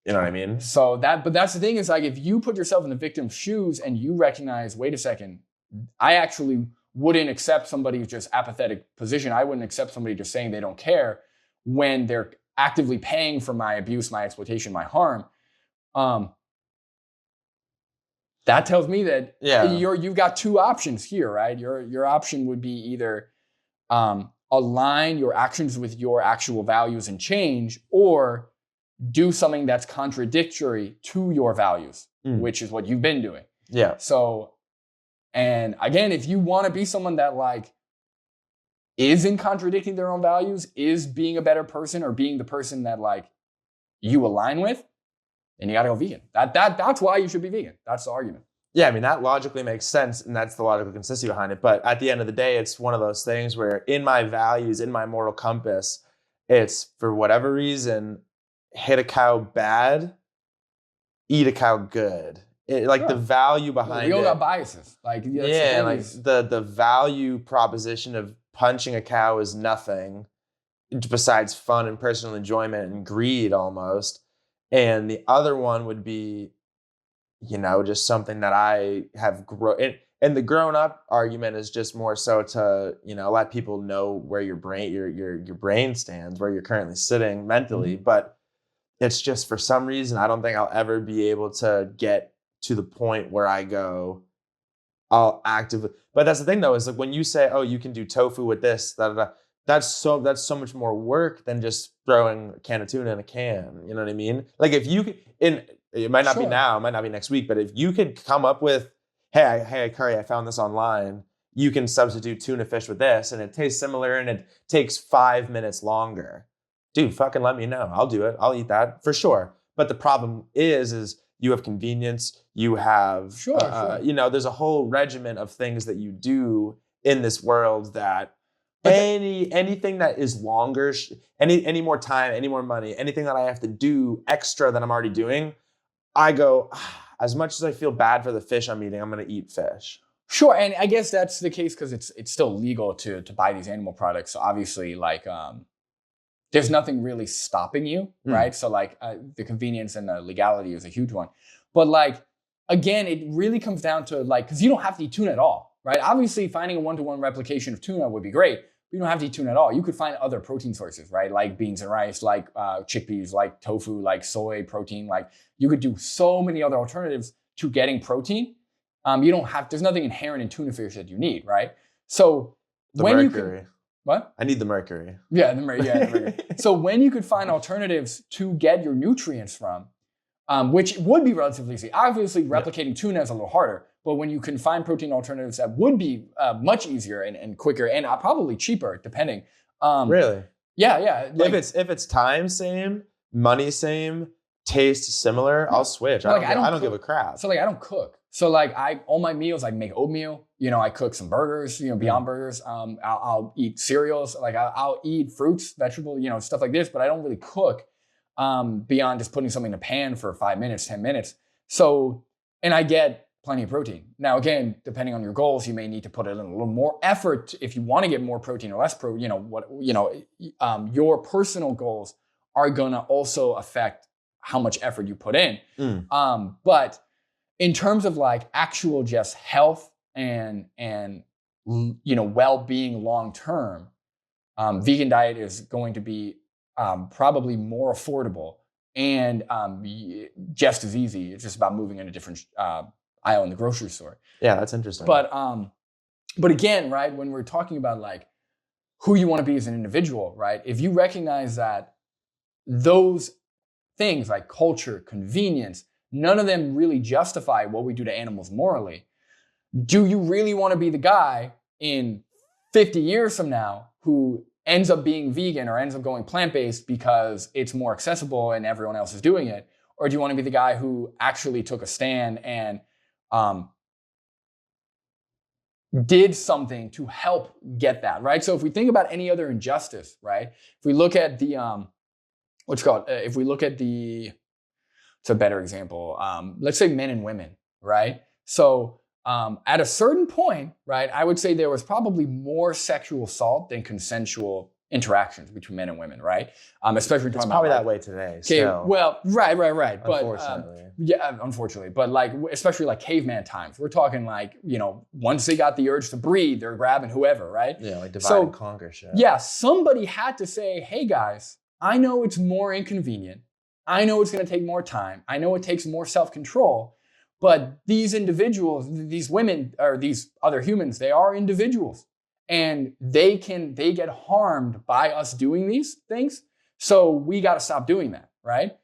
You know what I mean? So but that's the thing, is like, if you put yourself in the victim's shoes and you recognize, wait a second, I actually wouldn't accept somebody's just apathetic position. I wouldn't accept somebody just saying they don't care when they're actively paying for my abuse, my exploitation, my harm. That tells me that you've got two options here, right? Your option would be either align your actions with your actual values and change, or do something that's contradictory to your values, which is what you've been doing. Yeah. So, and again, if you want to be someone that like isn't contradicting their own values, is being a better person, or being the person that like you align with, and you gotta go vegan. That's why you should be vegan. That's the argument. Yeah, I mean, that logically makes sense, and that's the logical consistency behind it. But at the end of the day, it's one of those things where in my values, in my moral compass, it's, for whatever reason, hit a cow bad, eat a cow good. The value behind it. We all got biases. Like, the value proposition of punching a cow is nothing besides fun and personal enjoyment and greed almost. And the other one would be, just something that I have grown. And the grown up argument is just more so to, let people know where your brain stands, where you're currently sitting mentally. But it's just, for some reason, I don't think I'll ever be able to get to the point where I go, I'll actively. But that's the thing though, is like when you say, oh, you can do tofu with this, that's so much more work than just throwing a can of tuna in a can. You know what I mean? Like if you it might not be now, it might not be next week, but if you could come up with, hey, Curry, I found this online. You can substitute tuna fish with this, and it tastes similar, and it takes 5 minutes longer. Dude, fucking let me know. I'll do it. I'll eat that for sure. But the problem is you have convenience. You have, there's a whole regimen of things that you do in this world that. Anything that is longer, any more time, any more money, anything that I have to do extra than I'm already doing, I go, as much as I feel bad for the fish I'm eating, I'm going to eat fish. Sure, and I guess that's the case because it's still legal to buy these animal products. So obviously, like, there's nothing really stopping you, right? So like the convenience and the legality is a huge one. But like, again, it really comes down to like, because you don't have to eat tuna at all, right? Obviously, finding a one-to-one replication of tuna would be great. You don't have to eat tuna at all. You could find other protein sources, right? Like beans and rice, like chickpeas, like tofu, like soy protein. Like you could do so many other alternatives to getting protein. There's nothing inherent in tuna fish that you need, right? So mercury. What? I need the mercury. Yeah, the mercury. So when you could find alternatives to get your nutrients from, which would be relatively easy. Obviously, replicating tuna is a little harder. But when you can find protein alternatives that would be much easier and quicker and probably cheaper, depending. Really? Yeah. Like, if it's time same, money same, taste similar, I'll switch. I don't give a crap. So like I don't cook. So like all my meals, I make oatmeal, I cook some burgers, Beyond Burgers. I'll eat cereals, like I'll eat fruits, vegetables, stuff like this, but I don't really cook beyond just putting something in a pan for 5 minutes, 10 minutes. So, and I get plenty of protein. Now, again, depending on your goals, you may need to put in a little more effort if you want to get more protein or less protein. Your personal goals are gonna also affect how much effort you put in. But in terms of like actual just health and well-being long term, vegan diet is going to be probably more affordable and just as easy. It's just about moving in a different aisle in the grocery store. Yeah, that's interesting. But again, right, when we're talking about like who you want to be as an individual, right? If you recognize that those things like culture, convenience, none of them really justify what we do to animals morally, do you really want to be the guy in 50 years from now who ends up being vegan or ends up going plant-based because it's more accessible and everyone else is doing it? Or do you want to be the guy who actually took a stand and did something to help get that, right? So if we think about any other injustice, right? If we look at the, it's a better example. Let's say men and women, right? So at a certain point, right, I would say there was probably more sexual assault than consensual interactions between men and women, right? Especially it's probably that way today. Okay, well, right. Unfortunately. But unfortunately, but like especially like caveman times, we're talking like once they got the urge to breed, they're grabbing whoever, right? Yeah, like divide and conquer shit. Yeah, somebody had to say, hey guys, I know it's more inconvenient. I know it's going to take more time. I know it takes more self-control, but these individuals, these women or these other humans, they are individuals and they get harmed by us doing these things. So we got to stop doing that, right?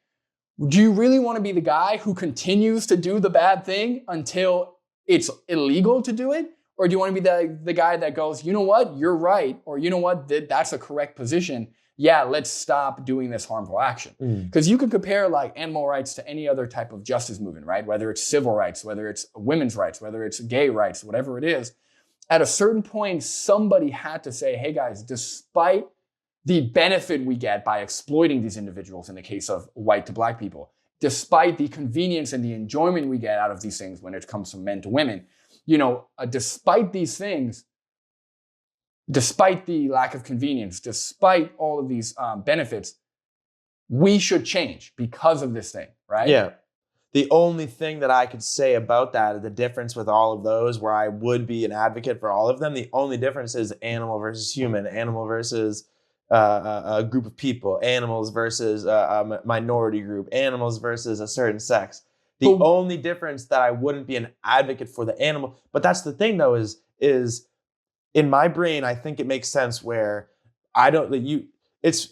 Do you really want to be the guy who continues to do the bad thing until it's illegal to do it? Or do you want to be the guy that goes, you know what, you're right. Or you know what, that's a correct position. Yeah, let's stop doing this harmful action. Because you could compare like animal rights to any other type of justice movement, right? Whether it's civil rights, whether it's women's rights, whether it's gay rights, whatever it is. At a certain point, somebody had to say, hey guys, despite the benefit we get by exploiting these individuals in the case of white to black people, despite the convenience and the enjoyment we get out of these things when it comes from men to women, despite these things, despite the lack of convenience, despite all of these benefits, we should change because of this thing, right? Yeah. The only thing that I could say about that, the difference with all of those where I would be an advocate for all of them, the only difference is animal versus human, animal versus a group of people, animals versus a minority group, animals versus a certain sex. The only difference that I wouldn't be an advocate for the animal, but that's the thing though, is in my brain, I think it makes sense where I don't, it's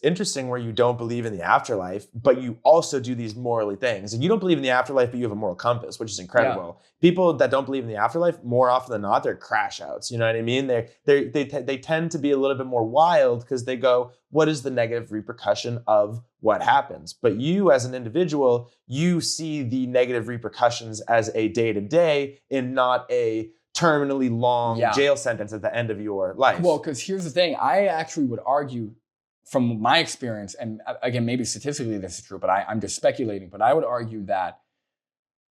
interesting where you don't believe in the afterlife, but you also do these morally things. And you don't believe in the afterlife, but you have a moral compass, which is incredible. Yeah. People that don't believe in the afterlife, more often than not, they're crash outs. You know what I mean? They tend to be a little bit more wild because they go, what is the negative repercussion of what happens? But you as an individual, you see the negative repercussions as a day-to-day and not a terminally long jail sentence at the end of your life. Well, because here's the thing. I actually would argue from my experience, and again, maybe statistically this is true, but I'm just speculating, but I would argue that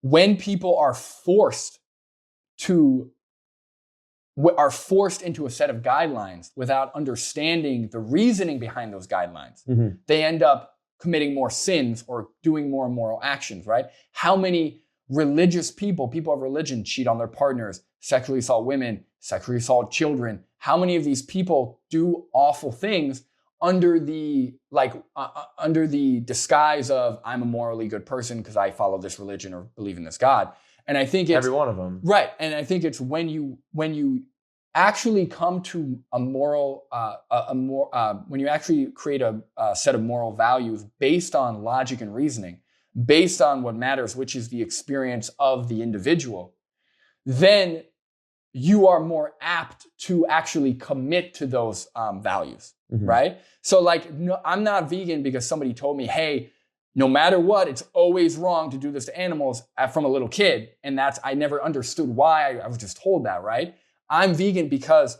when people are forced into a set of guidelines without understanding the reasoning behind those guidelines, they end up committing more sins or doing more immoral actions, right? How many religious people of religion cheat on their partners, sexually assault women, sexually assault children? How many of these people do awful things under the disguise of I'm a morally good person because I follow this religion or believe in this God? And I think it's every one of them. Right. And I think it's when you actually come to a moral, when you actually create a set of moral values based on logic and reasoning, based on what matters, which is the experience of the individual, then you are more apt to actually commit to those values, right? So like, no, I'm not vegan because somebody told me, hey, no matter what, it's always wrong to do this to animals from a little kid. And I never understood why. I was just told that, right? I'm vegan because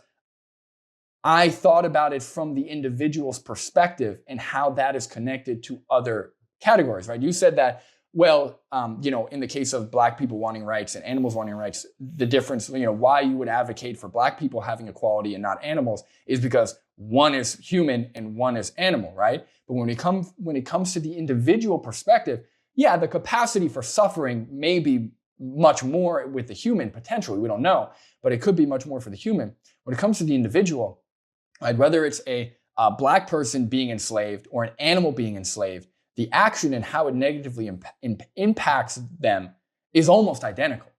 I thought about it from the individual's perspective and how that is connected to other categories, right? You said that, well, in the case of Black people wanting rights and animals wanting rights, the difference, why you would advocate for Black people having equality and not animals is because one is human and one is animal, right? But when it comes to the individual perspective, yeah, the capacity for suffering may be much more with the human potentially. We don't know, but it could be much more for the human. When it comes to the individual, right, whether it's a Black person being enslaved or an animal being enslaved, the action and how it negatively impacts them is almost identical,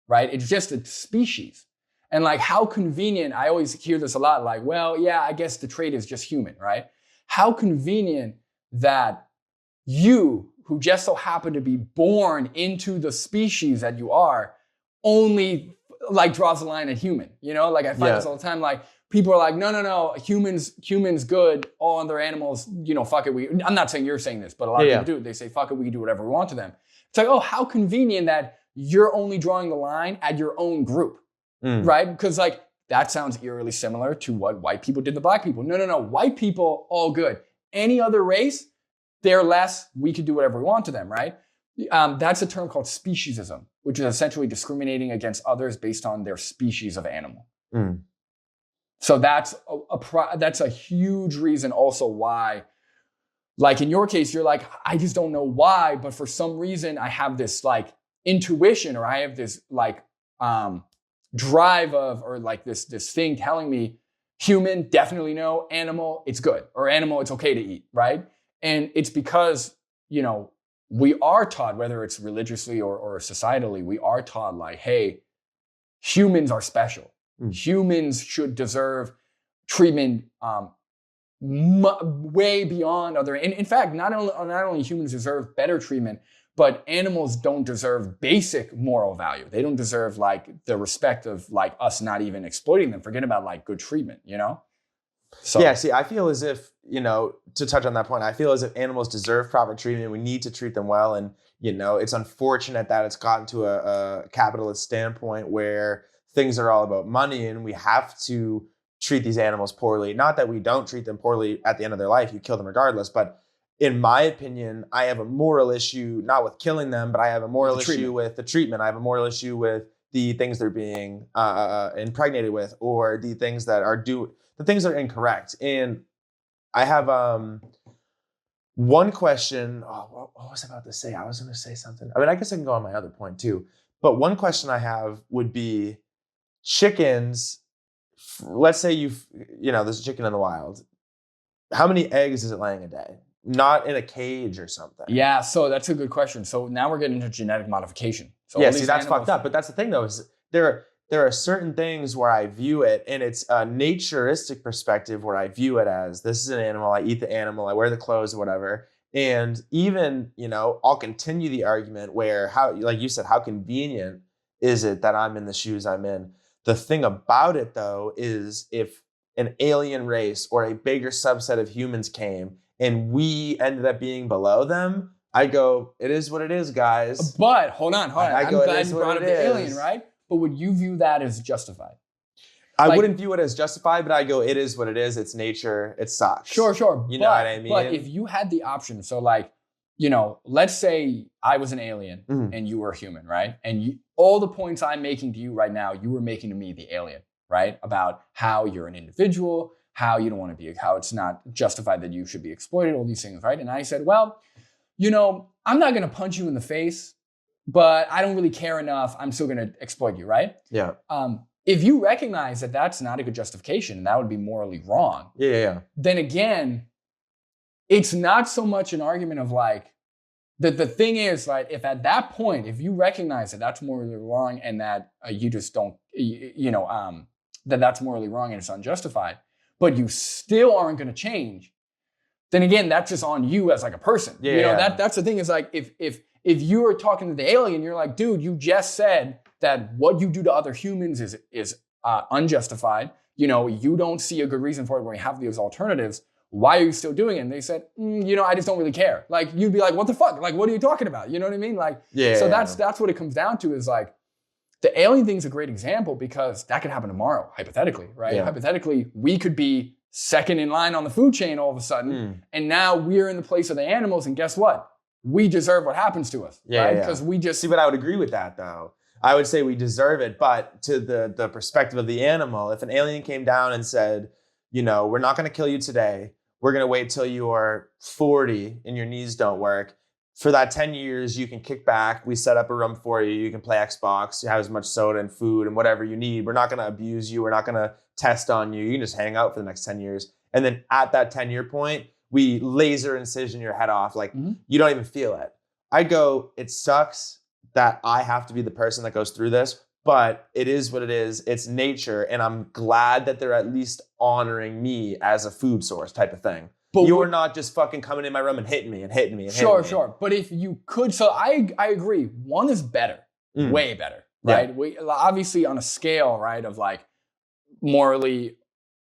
right? It's just a species. And like how convenient, I always hear this a lot, like, well, yeah, I guess the trait is just human, right? How convenient that you, who just so happen to be born into the species that you are, only like draws a line at human, Like I find this all the time, like people are like, no, humans good, all other animals, fuck it. I'm not saying you're saying this, but a lot of people do. They say, fuck it, we can do whatever we want to them. It's like, oh, how convenient that you're only drawing the line at your own group, right? Because like, that sounds eerily similar to what white people did to Black people. No, white people, all good. Any other race, they're less, we can do whatever we want to them, right? That's a term called speciesism, which is essentially discriminating against others based on their species of animal. So that's a huge reason also why, like in your case, you're like, I just don't know why, but for some reason I have this like intuition, or I have this like drive of, or like this thing telling me human, definitely no, animal, it's good, or animal, it's okay to eat, right? And it's because, we are taught, whether it's religiously or societally, we are taught like, hey, humans are special. Humans should deserve treatment way beyond other. In fact, not only humans deserve better treatment, but animals don't deserve basic moral value. They don't deserve like the respect of like us not even exploiting them. Forget about like good treatment, So yeah, see, I feel as if, to touch on that point, I feel as if animals deserve proper treatment. We need to treat them well. And, it's unfortunate that it's gotten to a capitalist standpoint where things are all about money and we have to treat these animals poorly. Not that we don't treat them poorly at the end of their life, you kill them regardless. But in my opinion, I have a moral issue, not with killing them, but I have a moral issue with the treatment. I have a moral issue with the things they're being impregnated with, or the things that are the things that are incorrect. And I have one question. Oh, what was I about to say? I was going to say something. I mean, I guess I can go on my other point too. But one question I have would be chickens. Let's say there's a chicken in the wild. How many eggs is it laying a day? Not in a cage or something. Yeah, so that's a good question. So now we're getting into genetic modification. So yeah, see, that's fucked up. But that's the thing, though, is there are certain things where I view it, and it's a naturistic perspective where I view it as, this is an animal, I eat the animal, I wear the clothes or whatever. And even, I'll continue the argument where, how, like you said, how convenient is it that I'm in the shoes I'm in? The thing about it, though, is if an alien race or a bigger subset of humans came and we ended up being below them, I go, it is what it is, guys. But hold on. I'm glad you brought up the alien, right? But would you view that as justified? I wouldn't view it as justified, but I go, it is what it is. It's nature. It sucks. Sure. You know what I mean? But if you had the option, so like, let's say I was an alien and you were a human, right? And all the points I'm making to you right now, you were making to me, the alien, right? About how you're an individual, how you don't want to be, how it's not justified that you should be exploited, all these things, right? And I said, well, I'm not going to punch you in the face, but I don't really care enough. I'm still going to exploit you, right? Yeah. If you recognize that that's not a good justification, that would be morally wrong. Yeah. Then again, it's not so much an argument of like, the thing is, right, if at that point, if you recognize that that's morally wrong and that you just don't, that that's morally wrong and it's unjustified, but you still aren't going to change, then again, that's just on you as like a person. That's the thing, is like, if you are talking to the alien, you're like, dude, you just said that what you do to other humans is unjustified. You don't see a good reason for it when you have those alternatives. why are you still doing it? And they said, I just don't really care. Like, you'd be like, what the fuck? Like, what are you talking about? You know what I mean? Like, so that's what it comes down to, is like, the alien thing is a great example because that could happen tomorrow, hypothetically, right? Yeah. Hypothetically, we could be second in line on the food chain all of a sudden, and now we're in the place of the animals, and guess what? We deserve what happens to us, right? Because we just... See, but I would agree with that, though. I would say we deserve it, but to the perspective of the animal, if an alien came down and said, we're not going to kill you today, we're going to wait till you are 40 and your knees don't work. For that 10 years, you can kick back. We set up a room for you. You can play Xbox. You have as much soda and food and whatever you need. We're not going to abuse you. We're not going to test on you. You can just hang out for the next 10 years. And then at that 10-year point, we laser incision your head off. Like, you don't even feel it. I go, it sucks that I have to be the person that goes through this, but it is what it is. It's nature. And I'm glad that they're at least honoring me as a food source type of thing. But you're not just fucking coming in my room and hitting me and hitting me and hitting me. Sure. But if you could, so I agree. One is better, way better, right? We obviously on a scale, right, of like morally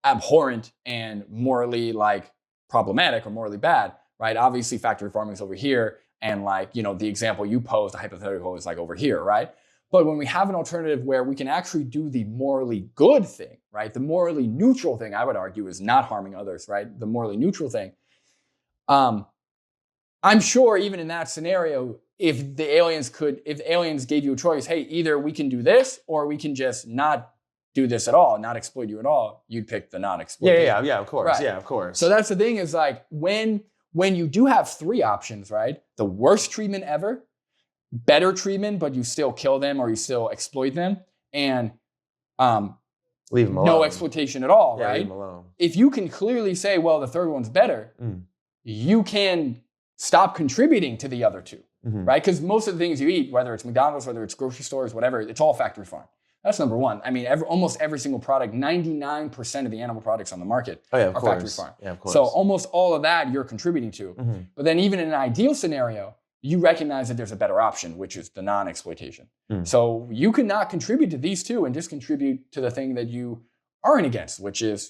abhorrent and morally like problematic or morally bad, right? Obviously factory farming is over here, and like, the example you posed, the hypothetical, is like over here, right? But when we have an alternative where we can actually do the morally good thing, right? The morally neutral thing, I would argue, is not harming others, right? The morally neutral thing. I'm sure even in that scenario, if aliens gave you a choice, hey, either we can do this or we can just not do this at all, not exploit you at all, you'd pick the non-exploitation. Yeah, of course. Right. Yeah, of course. So that's the thing, is like, when you do have three options, right? The worst treatment ever, better treatment, but you still kill them or you still exploit them, and leave them alone. No exploitation at all, right? Leave them alone. If you can clearly say, well, the third one's better, you can stop contributing to the other two, right? Because most of the things you eat, whether it's McDonald's, whether it's grocery stores, whatever, it's all factory farm. That's number one. I mean, almost every single product, 99% of the animal products on the market are factory farm. Yeah, of course. So almost all of that you're contributing to. But then even in an ideal scenario, you recognize that there's a better option, which is the non-exploitation. So you can not contribute to these two and just contribute to the thing that you aren't against, which is,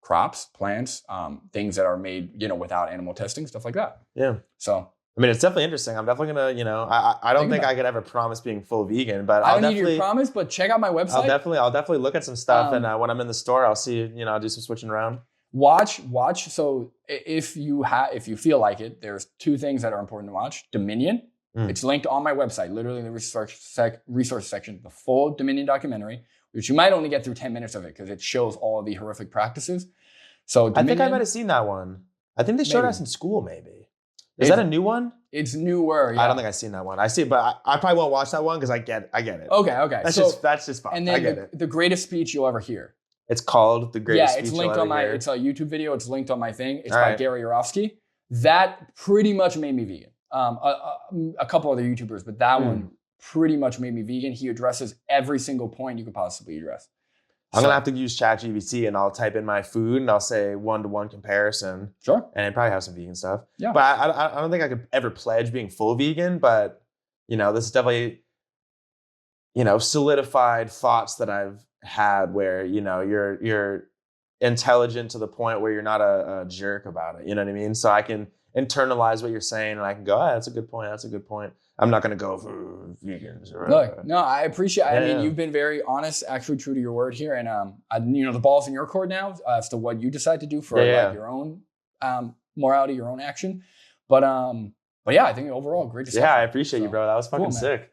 crops, plants, things that are made, without animal testing, stuff like that. Yeah. So, I mean, it's definitely interesting. I'm definitely gonna, I don't think I could ever promise being full vegan, but I don't need your promise, but check out my website. I'll definitely look at some stuff, and when I'm in the store, I'll see, I'll do some switching around. Watch. So if you feel like it, there's two things that are important to watch. Dominion. It's linked on my website, literally in the resource section, the full Dominion documentary, which you might only get through 10 minutes of it because it shows all of the horrific practices. So Dominion, I think I might have seen that one. I think they showed us in school, maybe. Is that a new one? It's newer. Yeah. I don't think I've seen that one. I see it, but I probably won't watch that one because I get it. Okay. That's just fine. And then I get it. The greatest speech you'll ever hear. It's called The Greatest Speech It's You'll linked Ever on my. Hear. It's a YouTube video. It's linked on my thing. It's by Gary Yourofsky. That pretty much made me vegan. A couple other YouTubers, but that one pretty much made me vegan. He addresses every single point you could possibly address. I'm going to have to use ChatGPT, and I'll type in my food and I'll say 1-to-1 comparison. Sure. And it probably has some vegan stuff. Yeah. But I don't think I could ever pledge being full vegan, but this is definitely, solidified thoughts that I've had where, you're intelligent to the point where you're not a jerk about it. You know what I mean? So I can internalize what you're saying, and I can go, that's a good point. That's a good point. I'm not going to go for vegans. Look, no, I appreciate it. I mean, you've been very honest, actually true to your word here. And, the ball's in your court now as to what you decide to do for your own morality, your own action. But yeah, I think overall, great discussion. Yeah, I appreciate you, bro. That was fucking sick.